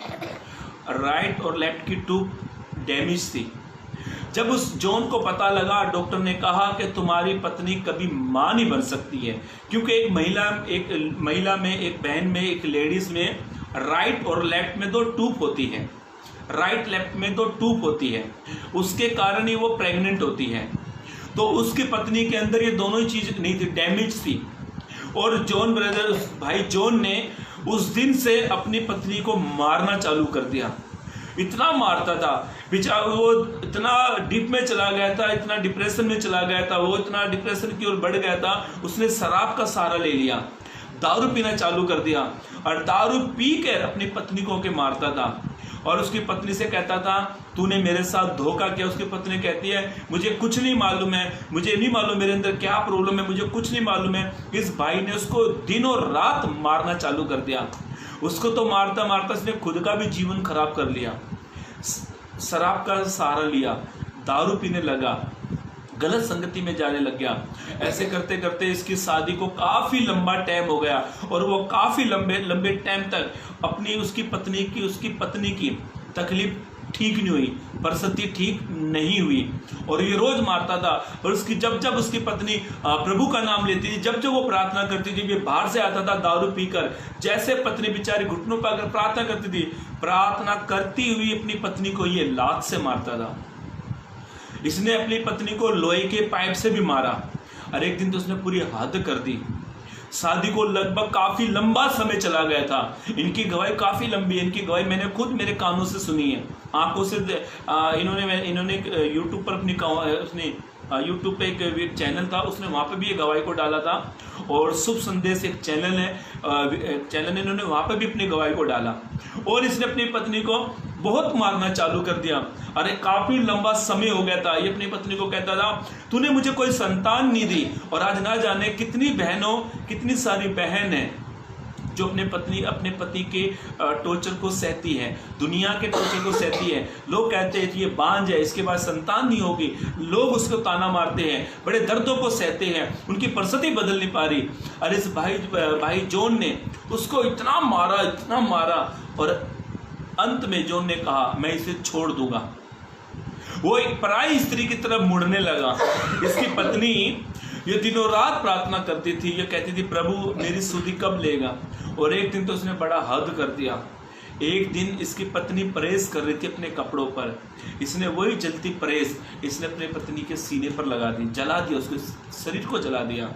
राइट और लेफ्ट की ट्यूब डैमेज थी। जब उस जॉन को पता लगा, डॉक्टर ने कहा कि तुम्हारी पत्नी कभी मां नहीं बन सकती है, क्योंकि एक महिला में, एक बहन में, एक लेडीज में राइट और लेफ्ट में 2 ट्यूब होती है। राइट लेफ्ट में 2 ट्यूब होती है, उसके कारण ही वो प्रेग्नेंट होती है। तो उसकी पत्नी के अंदर ये दोनों ही चीज नहीं थी, डैमेज थी। और जॉन ब्रदर, भाई जॉन ने उस दिन से अपनी पत्नी को मारना चालू कर दिया। इतना मारता था बेचारा, वो इतना डीप में चला गया था, इतना डिप्रेशन में चला गया था, वो इतना डिप्रेशन की ओर बढ़ गया था। उसने शराब का सहारा ले लिया, दारू पीना चालू कर दिया और दारू पी कर अपनी पत्नी को के मारता था। और उसकी पत्नी से कहता था तूने मेरे साथ धोखा किया। उसकी पत्नी कहती है मुझे कुछ नहीं मालूम है, मुझे नहीं मालूम मेरे अंदर क्या प्रॉब्लम है, मुझे कुछ नहीं मालूम है। इस भाई ने उसको दिन और रात मारना चालू कर दिया। उसको तो मारता मारता उसने खुद का भी जीवन खराब कर लिया, शराब का सहारा लिया, दारू पीने लगा, गलत संगति में जाने लग गया। ऐसे करते करते इसकी शादी को काफ़ी लंबा टाइम हो गया और वो काफ़ी लंबे टाइम तक उसकी पत्नी की तकलीफ ठीक नहीं हुई, परिस्थिति ठीक नहीं हुई और ये रोज मारता था। और उसकी जब उसकी पत्नी प्रभु का नाम लेती थी, जब वो प्रार्थना करती थी, ये बाहर से आता था दारू पीकर, जैसे पत्नी बेचारी घुटनों पर आकर प्रार्थना करती थी, प्रार्थना करती हुई अपनी पत्नी को ये लात से मारता था। इसने अपनी पत्नी को लोहे के पाइप से भी मारा और एक दिन तो उसने पूरी हद कर दी। शादी को लगभग काफी लंबा समय चला गया था। इनकी गवाही काफी लंबी है, इनकी गवाही मैंने खुद मेरे कानों से सुनी है, आंखों से। इन्होंने यूट्यूब पर यूट्यूब पे एक चैनल था, उसने वहाँ पे भी ये गवाही को डाला था और शुभ संदेश एक चैनल है, इन्होंने वहाँ पे भी अपनी गवाही को डाला और इसने अपनी पत्नी को बहुत मारना चालू कर दिया। अरे काफी लंबा समय हो गया था। ये अपनी पत्नी को कहता था, तूने मुझे कोई संतान नहीं दी और आज ना जाने कितनी सारी बहन है जो अपने पति के टॉर्चर को सहती है, दुनिया के टॉर्चर को सहती है। लोग कहते हैं ये बांझ है, इसके बाद संतान नहीं होगी, लोग उसको ताना मारते हैं, बड़े दर्दों को सहते हैं, उनकी परिस्थिति बदल नहीं पा रही। अरे इस भाई जॉन ने उसको इतना मारा और अंत में जॉन ने कहा, मैं इसे छोड़ दूंगा। वो एक पराई स्त्री की तरफ मुड़ने लगा। इसकी पत्नी ये दिनों रात प्रार्थना करती थी, ये कहती थी, प्रभु मेरी सुधि कब लेगा। और एक दिन तो उसने बड़ा हद कर दिया। एक दिन इसकी पत्नी प्रेस कर रही थी अपने कपड़ों पर, इसने वही जलती प्रेस इसने अपने पत्नी के सीने पर लगा दी, जला दिया, उसके शरीर को जला दिया।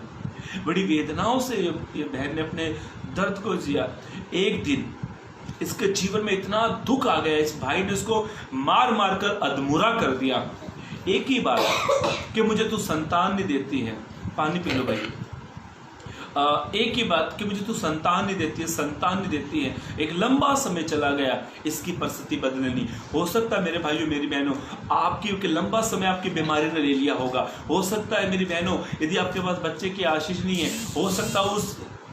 बड़ी वेदनाओं से ये बहन ने अपने दर्द को जिया। एक दिन इसके जीवन में इतना दुख आ गया, इस भाई ने उसको मार कर अधमूरा कर दिया। एक ही बात कि मुझे तू संतान नहीं देती है, पानी पी लो भाई। एक ही बात कि मुझे तू संतान नहीं देती है। एक लंबा समय चला गया, इसकी परिस्थिति बदलने नहीं। हो सकता है मेरे भाइयों मेरी बहनों, आपकी लंबा समय आपकी बीमारी ने ले लिया होगा। हो सकता है मेरी बहनों, यदि आपके पास बच्चे की आशीष नहीं है, हो सकता है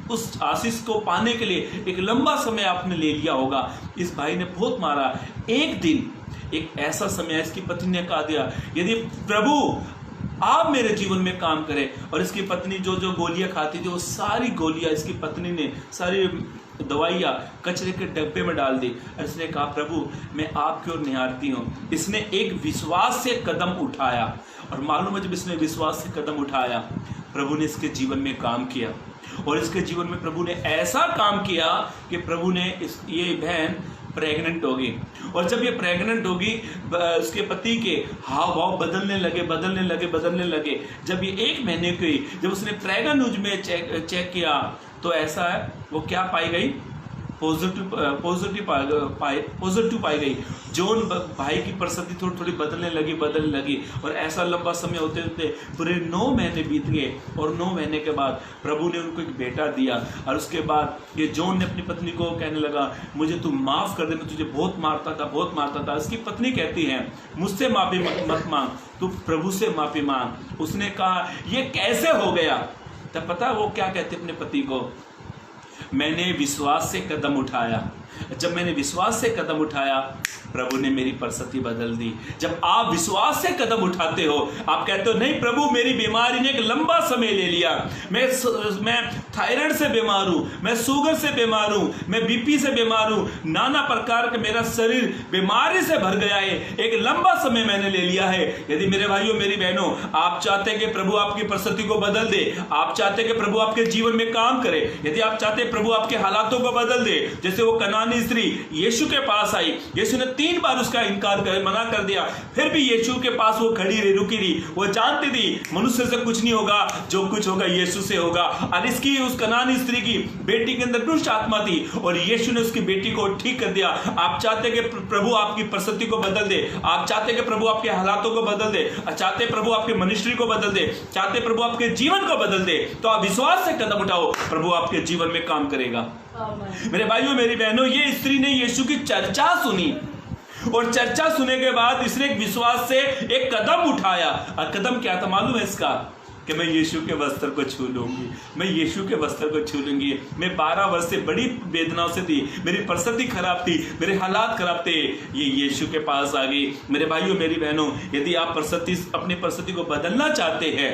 उस आशीष को पाने के लिए एक लंबा समय आपने ले लिया होगा। इस भाई ने बहुत मारा। एक दिन एक ऐसा समय इसकी पत्नी ने कहा दिया, यदि प्रभु आप मेरे जीवन में काम करें। और इसकी पत्नी जो गोलियां खाती थी, वो सारी गोलियां इसकी पत्नी ने, सारी दवाइयाँ कचरे के डब्बे में डाल दी। और इसने कहा, प्रभु मैं आपकी ओर निहारती हूँ। इसने एक विश्वास से कदम उठाया और मालूम है जब इसने विश्वास से कदम उठाया, प्रभु ने इसके जीवन में काम किया। और इसके जीवन में प्रभु ने ऐसा काम किया कि प्रभु ने ये बहन प्रेग्नेंट होगी। और जब ये प्रेग्नेंट होगी, उसके पति के हाव भाव बदलने लगे। जब ये 1 महीने की, जब उसने प्रेग्नेंट में चेक किया तो ऐसा है, वो क्या पाई गई, पॉजिटिव पाई गई। जॉन भाई की परिस्थिति थोड़ी बदलने लगी और ऐसा लंबा समय होते होते पूरे 9 महीने बीत गए। और 9 महीने के बाद प्रभु ने उनको एक बेटा दिया। और उसके बाद ये जॉन ने अपनी पत्नी को कहने लगा, मुझे तू माफ़ कर दे, मैं तुझे बहुत मारता था। इसकी पत्नी कहती है, मुझसे माफ़ी मत मांग, तू प्रभु से माफ़ी मांग। उसने कहा, ये कैसे हो गया? तब पता वो क्या कहते अपने पति को, मैंने विश्वास से कदम उठाया। जब मैंने विश्वास से कदम उठाया, प्रभु ने मेरी परिस्थिति बदल दी। जब आप विश्वास से कदम उठाते हो, आप कहते हो, नहीं प्रभु मेरी बीमारी ने एक लंबा समय ले लिया, मैं थायराइड से बीमार हूँ, मैं शुगर से बीमार हूँ, मैं बीपी से बीमार हूँ, नाना प्रकार का मेरा शरीर बीमारी से भर गया है, एक लंबा समय मैंने ले लिया है। यदि मेरे भाइयों मेरी बहनों, आप चाहते हैं कि प्रभु आपकी परिस्थिति को बदल दे, आप चाहते हैं कि प्रभु आपके जीवन में काम करे, यदि आप चाहते हैं प्रभु आपके हालातों को बदल दे, जैसे वो कनानी स्त्री यीशु के पास आई, यीशु ने 3 बार उसका मना कर दिया, फिर भी यीशु के पास वो खड़ी रही, रुकी रही। वो जानती थी मनुष्य से कुछ नहीं होगा, जो कुछ होगा यीशु से होगा। और इसकी उस कनानी स्त्री की बेटी के अंदर दुष्ट आत्मा थी और यीशु ने उसकी बेटी को ठीक कर दिया। आप चाहते कि प्रभु आपकी परिस्थिति को बदल दे, आप चाहते कि प्रभु आपके हालातों को बदल दे, चाहते प्रभु आपके मिनिस्ट्री को बदल दे, चाहते प्रभु आपके जीवन को बदल दे, तो आप विश्वास से कदम उठाओ, प्रभु आपके जीवन में काम करेगा। मेरे भाइयों मेरी बहनों, ये स्त्री ने यीशु की चर्चा सुनी और चर्चा सुनने के बाद इसने एक विश्वास से एक कदम उठाया। और कदम क्या था मालूम है इसका? कि मैं यीशु के वस्त्र को छू लूंगी, मैं यीशु के वस्त्र को छू लूंगी। मैं 12 वर्ष से बड़ी वेदनाओं से थी, मेरी परिस्थिति खराब थी, मेरे हालात खराब थे, ये यीशु के पास आ गई। मेरे भाइयों मेरी बहनों, यदि आप अपनी परिस्थिति को बदलना चाहते हैं,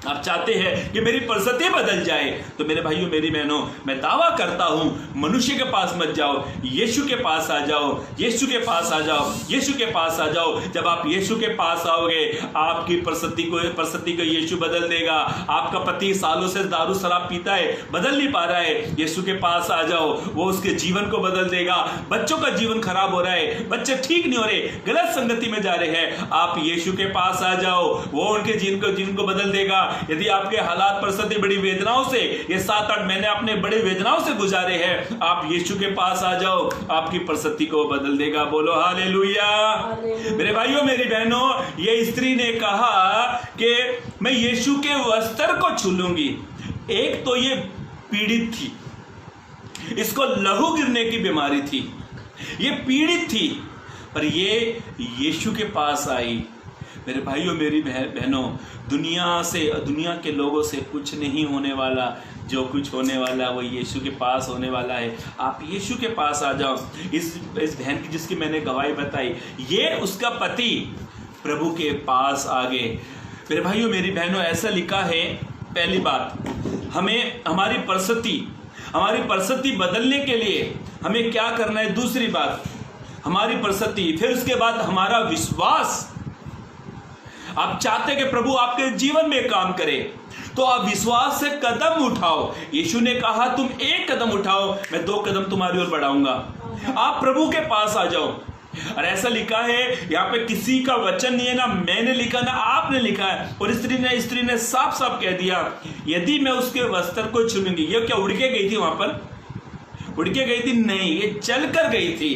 आप चाहते हैं कि मेरी परिस्थिति बदल जाए, तो मेरे भाइयों मेरी बहनों, मैं दावा करता हूं, मनुष्य के पास मत जाओ, यीशु के पास आ जाओ, यीशु के पास आ जाओ, यीशु के पास आ जाओ। जब आप यीशु के पास आओगे, आपकी परिस्थिति को यीशु बदल देगा। आपका पति सालों से दारू शराब पीता है, बदल नहीं पा रहा है, यीशु के पास आ जाओ, वो उसके जीवन को बदल देगा। बच्चों का जीवन खराब हो रहा है, बच्चे ठीक नहीं हो रहे, गलत संगति में जा रहे हैं, आप यीशु के पास आ जाओ, वो उनके जीवन को बदल देगा। यदि आपके हालात परिस्थिति बड़ी वेदनाओं से, ये 7-8 महीने आपने बड़ी वेदनाओं से गुजारे हैं, आप यीशु के पास आ जाओ, आपकी परिस्थिति को बदल देगा। बोलो हालेलुया। मेरे भाइयों मेरी बहनों, ये स्त्री ने कहा कि मैं यीशु के वस्त्र को छू लूंगी। एक तो ये पीड़ित थी, इसको लहू गिरने की बीमारी थी, ये पीड़ित थी, पर ये यीशु के पास आई। मेरे भाइयों मेरी बहनों, दुनिया के लोगों से कुछ नहीं होने वाला, जो कुछ होने वाला वो यीशु के पास होने वाला है। आप यीशु के पास आ जाओ। इस बहन की जिसकी मैंने गवाही बताई, ये उसका पति प्रभु के पास आ गए। मेरे भाइयों मेरी बहनों, ऐसा लिखा है, पहली बात, हमें हमारी परिस्थिति बदलने के लिए हमें क्या करना है। दूसरी बात, हमारी परिस्थिति, फिर उसके बाद हमारा विश्वास। आप चाहते कि प्रभु आपके जीवन में काम करे, तो आप विश्वास से कदम उठाओ। यीशु ने कहा तुम 1 कदम उठाओ, मैं 2 कदम तुम्हारी ओर बढ़ाऊंगा। आप प्रभु के पास आ जाओ। और ऐसा लिखा है, यहाँ पे किसी का वचन नहीं है, ना मैंने लिखा ना आपने लिखा है। और स्त्री ने साफ साफ कह दिया, यदि मैं उसके वस्त्र को छूलूंगी। ये क्या उड़ के गई थी? वहां पर उड़ के गई थी? नहीं, ये चल कर गई थी।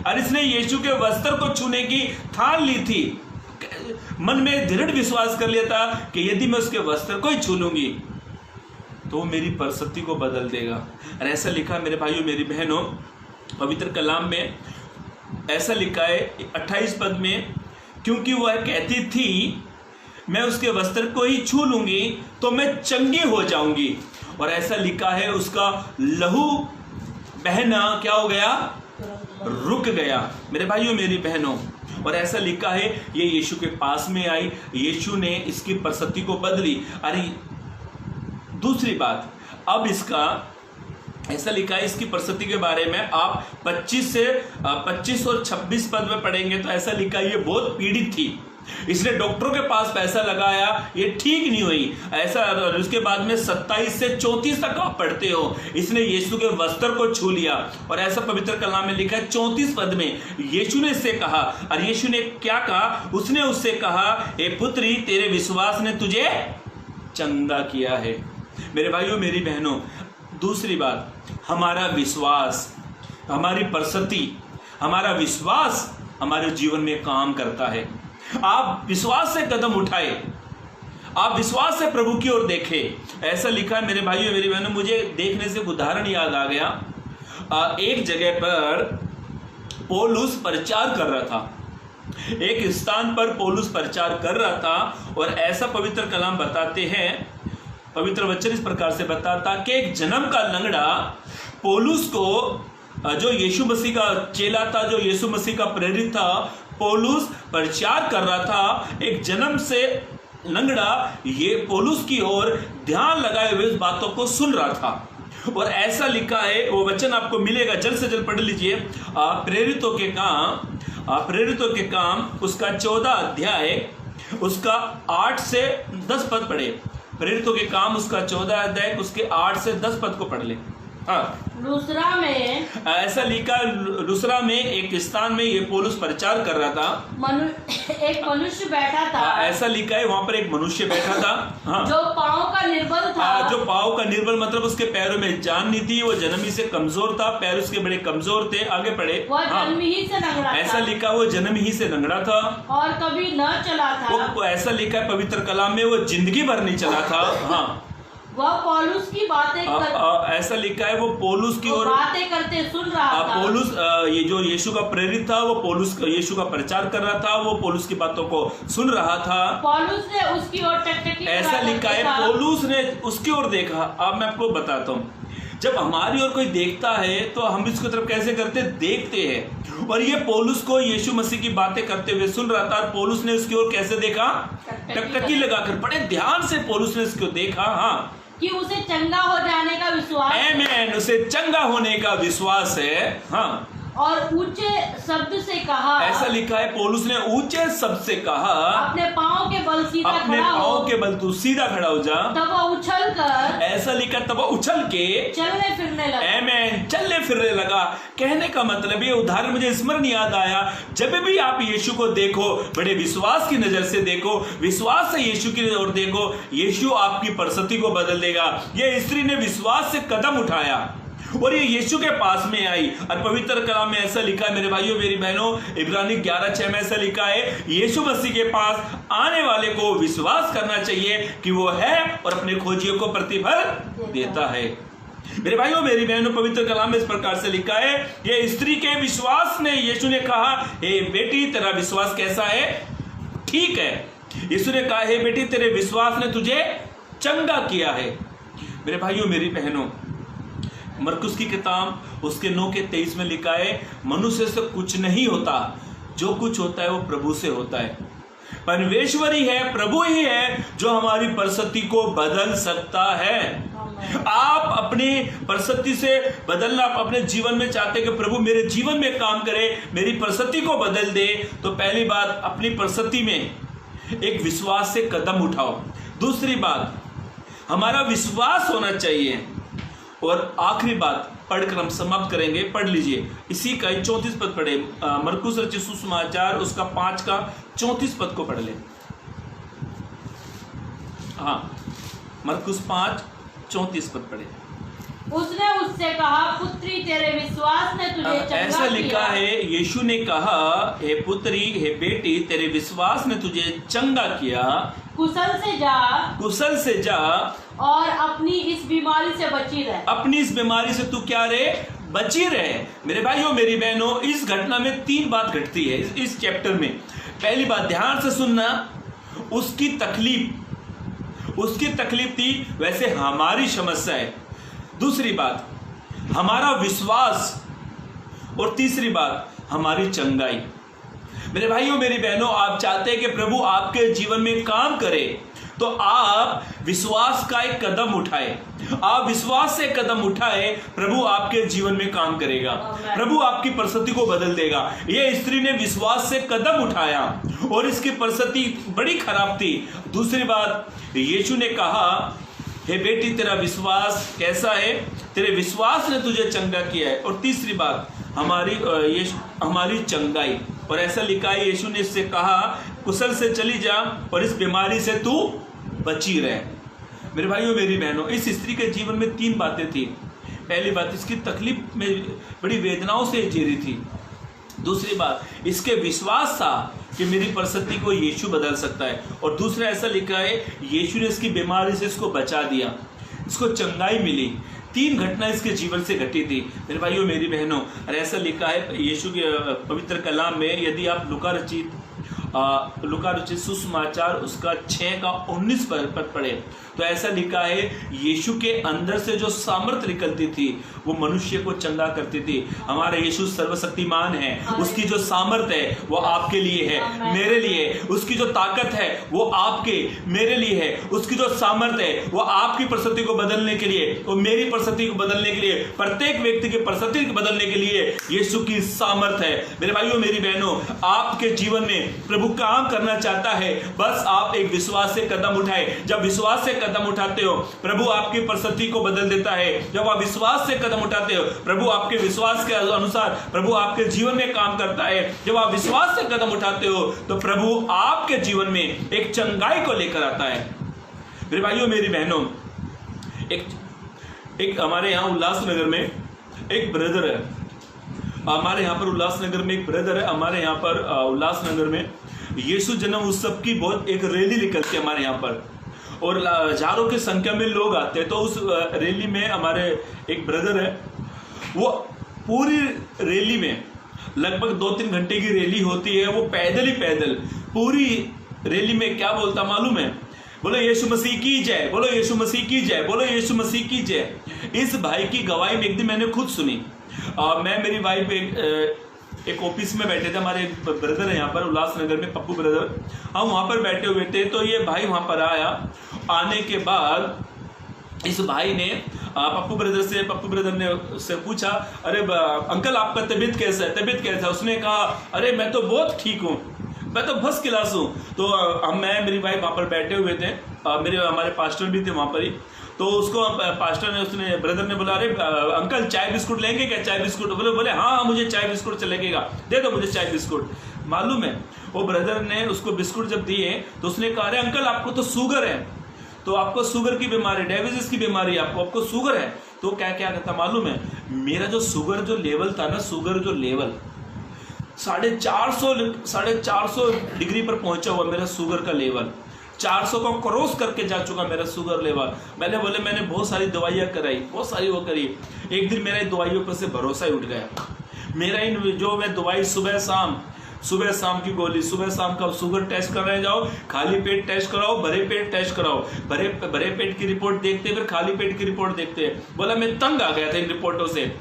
और इसने यीशु के वस्त्र को छूने की ठान ली थी, मन में दृढ़ विश्वास कर लिया था कि यदि मैं उसके वस्त्र को ही छू लूंगी तो वो मेरी परिस्थिति को बदल देगा। और ऐसा लिखा मेरे भाइयों मेरी बहनों, पवित्र कलाम में ऐसा लिखा है 28 पद में, क्योंकि वह कहती थी मैं उसके वस्त्र को ही छू लूंगी तो मैं चंगी हो जाऊंगी। और ऐसा लिखा है, उसका लहू बहना क्या हो गया? रुक गया। मेरे भाइयों मेरी बहनों, और ऐसा लिखा है, ये यीशु के पास में आई, यीशु ने इसकी परिस्थिति को बदली। अरे दूसरी बात, अब इसका ऐसा लिखा है, इसकी परिस्थिति के बारे में आप 25 और 26 पद में पढ़ेंगे तो ऐसा लिखा है, ये बहुत पीड़ित थी, इसने डॉक्टरों के पास पैसा लगाया, ये ठीक नहीं हुई। ऐसा उसके बाद में 27 से 34 तक आप पढ़ते हो, इसने यीशु के वस्त्र को छू लिया। और ऐसा पवित्र कलाम में लिखा है 34 पद में, यीशु ने इससे कहा, और यीशु ने क्या कहा? उसने उससे कहा, हे पुत्री, तेरे विश्वास ने तुझे चंगा किया है। मेरे भाइयों मेरी बहनों, दूसरी बात, हमारा विश्वास, हमारी परिस्थिति, हमारा विश्वास हमारे जीवन में काम करता है। आप विश्वास से कदम उठाए, आप विश्वास से प्रभु की ओर देखें। ऐसा लिखा है मेरे भाइयों मेरी बहनों, मुझे देखने से उदाहरण याद आ गया। एक जगह पर पौलुस प्रचार कर रहा था, एक स्थान पर पौलुस प्रचार कर रहा था, और ऐसा पवित्र कलाम बताते हैं, पवित्र वचन इस प्रकार से बताता कि एक जन्म का लंगड़ा पौलुस को, जो यीशु मसीह का चेला था, जो यीशु मसीह का प्रेरित था, पौलुस प्रचार कर रहा था, एक जन्म से लंगड़ा ये पौलुस की ओर ध्यान लगाए हुए उस बातों को सुन रहा था। और ऐसा लिखा है, वो वचन आपको मिलेगा, जल्द से जल्द पढ़ लीजिए, प्रेरितों के काम उसका 14 अध्याय उसका 8 से 10 पद पढ़े। प्रेरितों के काम उसका 14 अध्याय उसके 8 से 10 पद को पढ़ ले। हाँ, लुस्त्रा में ऐसा लिखा, लुस्त्रा में एक स्थान में ये पौलुस प्रचार कर रहा था, एक मनुष्य बैठा था। ऐसा लिखा है, वहां पर एक मनुष्य बैठा था, हाँ, जो पांव का निर्बल था। जो पांव का निर्बल मतलब उसके पैरों में जान नहीं थी, वो जन्म ही से कमजोर था, पैर उसके बड़े कमजोर थे। आगे पढ़े, वह जन्म ही से लंगड़ा था। ऐसा लिखा, वो जन्म ही से लंगड़ा था और कभी न चला था। वो ऐसा लिखा है पवित्र कलाम में, वो जिंदगी भर नहीं चला था। हाँ, वह पौलुस की बातें ऐसा लिखा है वो पौलुस की ओर बातें करते सुन रहा था। पौलुस ये जो यीशु का प्रेरित था वो पौलुस यीशु का प्रचार कर रहा था, वो पौलुस की बातों को सुन रहा था। पौलुस ने उसकी ओर टकटकी ऐसा लिखा है पौलुस ने उसकी ओर देखा। अब मैं आपको बताता हूँ, जब हमारी ओर कोई देखता है तो हम इसकी तरफ कैसे करते देखते हैं। और ये पौलुस को यीशु मसीह की बातें करते हुए सुन रहा था, और पौलुस ने उसकी ओर कैसे देखा? टकटकी लगाकर। बड़े ध्यान से पौलुस ने इसको देखा, हाँ, कि उसे चंगा हो जाने का विश्वास आमीन, उसे चंगा होने का विश्वास है, हाँ। और ऊंचे शब्द से कहा, ऐसा लिखा है पौलुस ने ऊंचे शब्द से कहा, अपने पाँव के बल सीधा अपने खड़ा हो। पाँव के बल तू सीधा खड़ा हो जा। तब वह उछल कर, ऐसा लिखा तब वह उछल के चलने फिरने लगा। आमीन, चलने फिरने लगा। कहने का मतलब ये उदाहरण मुझे स्मरण याद आया, जब भी आप यीशु को देखो बड़े विश्वास की नजर से देखो, विश्वास से यीशु की ओर देखो, यीशु आपकी परिस्थिति को बदल देगा। ये स्त्री ने विश्वास से कदम उठाया और ये यीशु के पास में आई। और पवित्र कलाम में ऐसा लिखा है मेरे भाइयों मेरी बहनों, इब्रानी 11:6 में ऐसा लिखा है, यीशु मसीह के पास आने वाले को विश्वास करना चाहिए कि वो है और अपने खोजियों को प्रतिफल देता है। मेरे भाइयों मेरी बहनों, पवित्र कलाम में इस प्रकार से लिखा है, ये स्त्री के विश्वास ने, यीशु ने कहा, हे बेटी तेरा विश्वास कैसा है? ठीक है। यीशु ने कहा, हे बेटी तेरे विश्वास ने तुझे चंगा किया है। मेरे भाइयों मेरी बहनों, मरकुस की किताब उसके 9:23 में लिखा है, मनुष्य से कुछ नहीं होता, जो कुछ होता है वो प्रभु से होता है। परमेश्वर ही है, प्रभु ही है जो हमारी परिस्थिति को बदल सकता है। आप अपनी परिस्थिति से बदलना, आप अपने जीवन में चाहते कि प्रभु मेरे जीवन में काम करे, मेरी परिस्थिति को बदल दे, तो पहली बात अपनी परिस्थिति में एक विश्वास से कदम उठाओ। दूसरी बात हमारा विश्वास होना चाहिए। और आखिरी बात पढ़कर हम समाप्त करेंगे, पढ़ लीजिए इसी का 34 पद पढ़े, मरकुस रचित सुसमाचार उसका 5 का 34 पद को पढ़ ले। हाँ, मरकुस 5:34 पद पढ़े। उसने उससे कहा, पुत्री तेरे विश्वास ने तुझे चंगा किया। ऐसा लिखा है, यीशु ने कहा, हे पुत्री, हे बेटी, तेरे विश्वास ने तुझे चंगा किया, कुशल से जा, कुशल से जा, और अपनी इस बीमारी से बची रहे। अपनी इस बीमारी से तू क्या रहे? बची रहे। मेरे भाइयों मेरी बहनों, इस घटना में 3 बात घटती है इस चैप्टर में। पहली बात ध्यान से सुनना, उसकी तकलीफ थी, वैसे हमारी समस्या है। दूसरी बात हमारा विश्वास, और तीसरी बात हमारी चंगाई। मेरे भाइयों मेरी बहनों, आप चाहते हैं कि प्रभु आपके जीवन में काम करे, तो आप विश्वास का एक कदम उठाए। आप विश्वास से कदम उठाए, प्रभु आपके जीवन में काम करेगा, प्रभु आपकी परिस्थिति को बदल देगा। ये स्त्री ने विश्वास से कदम उठाया और इसकी परिस्थिति बड़ी खराब थी। दूसरी बात, यीशु ने कहा, हे बेटी तेरा विश्वास कैसा है? तेरे विश्वास ने तुझे चंगा किया है। और तीसरी बात हमारी चंगाई। और ऐसा लिखा है, यीशु ने इससे कहा, कुशल से चली जा और इस बीमारी से तू बची रहे। मेरे भाइयों मेरी बहनों, इस स्त्री के जीवन में 3 बातें थी। पहली बात, इसकी तकलीफ में बड़ी वेदनाओं से जी रही थी। दूसरी बात, इसके विश्वास था कि मेरी परिस्थिति को यीशु बदल सकता है। और दूसरा ऐसा लिखा है, यीशु ने इसकी बीमारी से इसको बचा दिया, इसको चंगाई मिली। 3 घटना इसके जीवन से घटी थी मेरे भाइयों मेरी बहनों। और ऐसा लिखा है यीशु के पवित्र कलाम में, यदि आप लूका रचित सुसमाचार उसका 6:19 पद पढ़े, तो ऐसा लिखा है, यीशु के अंदर से जो सामर्थ निकलती थी वो मनुष्य को चंगा करती थी। हमारा यीशु सर्वशक्तिमान है, उसकी जो सामर्थ है वो आपके लिए है, मेरे लिए। उसकी जो ताकत है वो आपके मेरे लिए है। उसकी जो सामर्थ है वो आपकी परिस्थिति को बदलने के लिए, वो मेरी परिस्थिति को बदलने के लिए, प्रत्येक व्यक्ति की परिस्थिति को बदलने के लिए यीशु की सामर्थ है। मेरे भाइयों मेरी बहनों, आपके जीवन में प्रभु काम करना चाहता है, बस आप एक विश्वास से कदम उठाए। जब विश्वास से कदम उठाते हो, प्रभु आपकी परिस्थिति को बदल देता है। जब आप विश्वास से कदम उठाते हो, प्रभु आपके विश्वास के अनुसार प्रभु आपके जीवन में काम करता है। जब आप विश्वास से कदम उठाते हो, तो प्रभु आपके जीवन में एक चंगाई को लेकर आता है। मेरे भाइयों मेरी बहनों, एक हमारे यहाँ उल्लासनगर में एक ब्रदर है। हमारे यहाँ पर उल्लासनगर में एक ब्रदर है। हमारे यहाँ पर उल्लासनगर में यीशु जन्म उत्सव की बहुत एक रैली निकलती है हमारे यहाँ पर। और हजारों की संख्या में लोग आते हैं। तो उस रैली में हमारे एक ब्रदर है, वो पूरी रैली में लगभग 2-3 घंटे की रैली होती है, वो पैदल ही पैदल पूरी रैली में क्या बोलता मालूम है? बोलो यीशु मसीह की जय, बोलो यीशु मसीह की जय, बोलो यीशु मसीह की जय। इस भाई की गवाही में एक दिन मैंने खुद सुनी। मैं मेरी वाइफ एक ऑफिस में बैठे थे, हमारे एक ब्रदर है यहाँ पर उल्लासनगर में, पप्पू ब्रदर, हम वहाँ पर बैठे हुए थे। तो ये भाई वहाँ पर आया। आने के बाद इस भाई ने पप्पू ब्रदर ने से पूछा, अरे अंकल आपका तबीयत कैसा है, तबीयत कैसा है? उसने कहा, अरे मैं तो बहुत ठीक हूँ, मैं तो फर्स्ट क्लास हूँ। तो मैं मेरी वाइफ वहाँ पर बैठे हुए थे, हमारे पास्टर भी थे वहाँ पर ही। तो उसको पास्टर ने ब्रदर ने बोला, अरे अंकल चाय बिस्कुट लेंगे क्या, चाय बिस्कुट? बोले हाँ मुझे चाय बिस्कुट लगेगा, दे दो मुझे चाय बिस्कुट। मालूम है वो ब्रदर ने उसको बिस्कुट जब दिए तो उसने कहा, अरे अंकल आपको तो शुगर है, तो आपको शुगर की बीमारी, डायबिटीज की बीमारी, आपको शुगर है। तो क्या कहता मालूम है? मेरा जो शुगर जो लेवल था ना, शुगर जो लेवल 450 डिग्री पर पहुंचा हुआ मेरा शुगर का लेवल, 400 को क्रॉस करके जा चुका मेरा शुगर लेवल। मैंने बहुत सारी दवाइयाँ कराई, बहुत सारी वो करी। एक दिन मेरा दवाइयों पर से भरोसा ही उठ गया। मेरा जो मैं दवाई सुबह शाम की गोली, सुबह शाम का शुगर टेस्ट करने जाओ, खाली पेट टेस्ट कराओ, भरे पेट टेस्ट कराओ, भरे पेट की रिपोर्ट देखते फिर खाली पेट की रिपोर्ट देखते। बोला मैं तंग आ गया था इन रिपोर्टों से।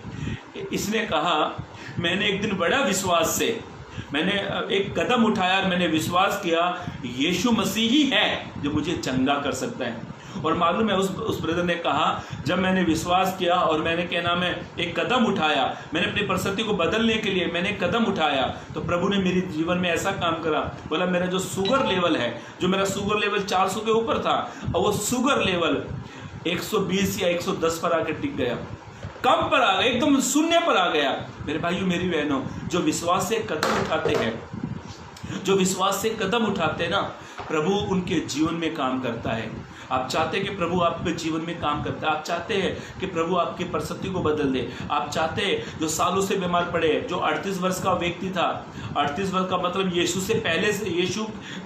इसने कहा, मैंने एक दिन बड़ा विश्वास से मैंने एक कदम उठाया और मैंने विश्वास किया यीशु मसीह ही है जो मुझे चंगा कर सकता है। और मालूम है उस ब्रदर ने कहा, जब मैंने विश्वास किया और मैंने एक कदम उठाया, मैंने अपनी परिस्थिति को बदलने के लिए मैंने कदम उठाया, तो प्रभु ने मेरे जीवन में ऐसा काम करा। बोला मेरा जो शुगर लेवल है, जो मेरा शुगर लेवल 400 के ऊपर था, और वो शुगर लेवल 120 या 110 पर आकर टिक गया, कम पर आ गया, एकदम शून्य पर आ गया। मेरे भाइयों मेरी बहनों, जो विश्वास से कदम उठाते हैं ना, प्रभु उनके जीवन में काम करता है। आप चाहते हैं कि प्रभु आपके जीवन में काम करता है, आप चाहते हैं कि प्रभु आपकी परिस्थिति को बदल दे, आप चाहते हैं जो सालों से बीमार पड़े, जो 38 वर्ष का व्यक्ति था, 38 वर्ष का मतलब यीशु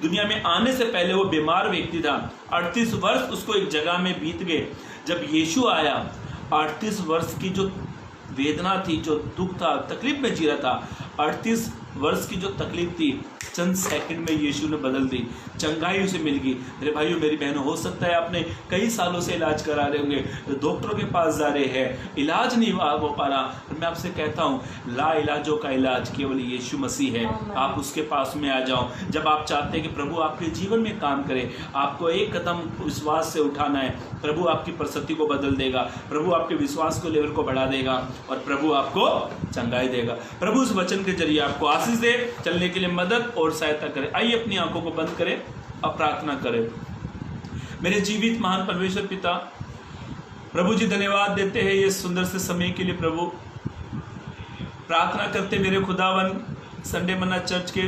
दुनिया में आने से पहले वो बीमार व्यक्ति था। 38 वर्ष उसको एक जगह में बीत गए। जब यीशु आया, 38 वर्ष की जो वेदना थी, जो दुख था, तकलीफ में जी रहा था, 38 वर्ष की जो तकलीफ थी, चंद सेकंड में यीशु ने बदल दी, चंगाई उसे मिल गई। मेरे भाइयों मेरी बहनों, हो सकता है आपने कई सालों से इलाज करा रहे होंगे, डॉक्टरों के पास जा रहे हैं, इलाज नहीं हो पा रहा, पर मैं आपसे कहता हूँ ला इलाजों का इलाज केवल यीशु मसीह है। आप उसके पास में आ जाओ। जब आप चाहते हैं कि प्रभु आपके जीवन में काम करे, आपको एक कदम विश्वास से उठाना है, प्रभु आपकी परिस्थिति को बदल देगा, प्रभु आपके विश्वास को लेवल को बढ़ा देगा और प्रभु आपको चंगाई देगा। प्रभु उस वचन के जरिए आपको आशीष दे, चलने के लिए मदद और सहायता करे। आइए अपनी आंखों को बंद करें और प्रार्थना करें। मेरे जीवित महान परमेश्वर पिता, प्रभु जी धन्यवाद देते हैं ये सुंदर से समय के लिए। प्रभु प्रार्थना करते मेरे खुदावन संडे मन्ना चर्च के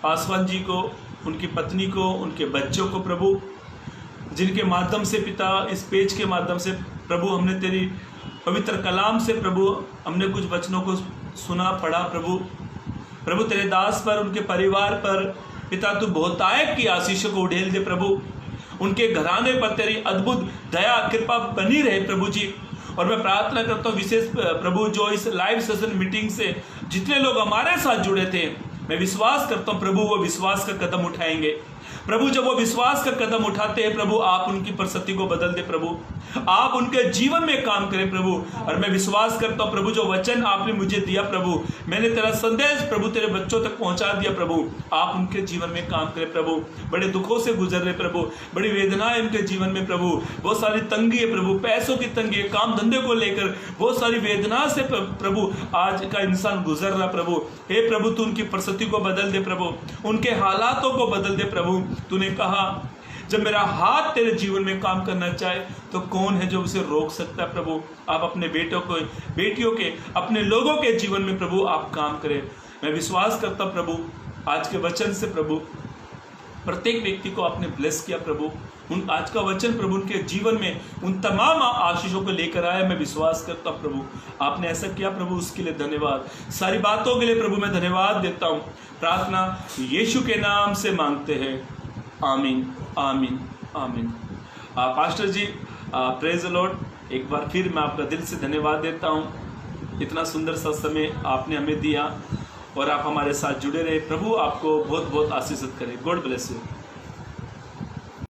पासवान जी को, उनकी पत्नी को, उनके बच्चों को, प्रभु जिनके माध्यम से पिता, इस पेज के माध्यम से प्रभु हमने तेरी पवित्र कलाम से प्रभु हमने कुछ वचनों को सुना, पढ़ा। प्रभु तेरे दास पर, उनके परिवार पर पिता तू बहुतायत की आशीषों को उड़ेल दे प्रभु। उनके घराने पर तेरी अद्भुत दया कृपा बनी रहे प्रभु जी। और मैं प्रार्थना करता हूँ विशेष प्रभु जो इस लाइव सेशन मीटिंग से जितने लोग हमारे साथ जुड़े थे, मैं विश्वास करता हूँ प्रभु वो विश्वास का कदम उठाएंगे। प्रभु जब वो विश्वास का कदम उठाते हैं प्रभु, आप उनकी परिस्थिति को बदल दे प्रभु, आप उनके जीवन में काम करें प्रभु। और मैं विश्वास करता हूँ प्रभु जो वचन आपने मुझे दिया प्रभु, मैंने तेरा संदेश प्रभु तेरे बच्चों तक पहुंचा दिया प्रभु, आप उनके जीवन में काम करें प्रभु। बड़े दुखों से गुजर रहे प्रभु, बड़ी वेदना है उनके जीवन में प्रभु, बहुत सारी तंगी है प्रभु, पैसों की तंगी है, काम धंधे को लेकर बहुत सारी वेदना से प्रभु आज का इंसान गुजर रहा प्रभु। हे प्रभु तू उनकी परिस्थिति को बदल दे प्रभु, उनके हालातों को बदल दे प्रभु। तूने कहा जब मेरा हाथ तेरे जीवन में काम करना चाहे तो कौन है जो उसे रोक सकता है प्रभु। आप अपने बेटों को, बेटियों के, अपने लोगों के जीवन में प्रभु आप काम करें। मैं विश्वास करता प्रभु आज के वचन से प्रभु प्रत्येक व्यक्ति को आपने ब्लेस किया प्रभु। उन आज का वचन प्रभु उनके जीवन में उन तमाम आशीषों को लेकर आया। मैं विश्वास करता हूँ प्रभु आपने ऐसा किया प्रभु, उसके लिए धन्यवाद। सारी बातों के लिए प्रभु मैं धन्यवाद देता हूँ। प्रार्थना यीशु के नाम से मांगते हैं, आमीन आमीन आमीन। Pastor ji, praise the Lord. एक बार फिर मैं आपका दिल से धन्यवाद देता हूँ। इतना सुंदर सा समय आपने हमें दिया और आप हमारे साथ जुड़े रहे। प्रभु आपको बहुत बहुत आशीषित करे। God bless you.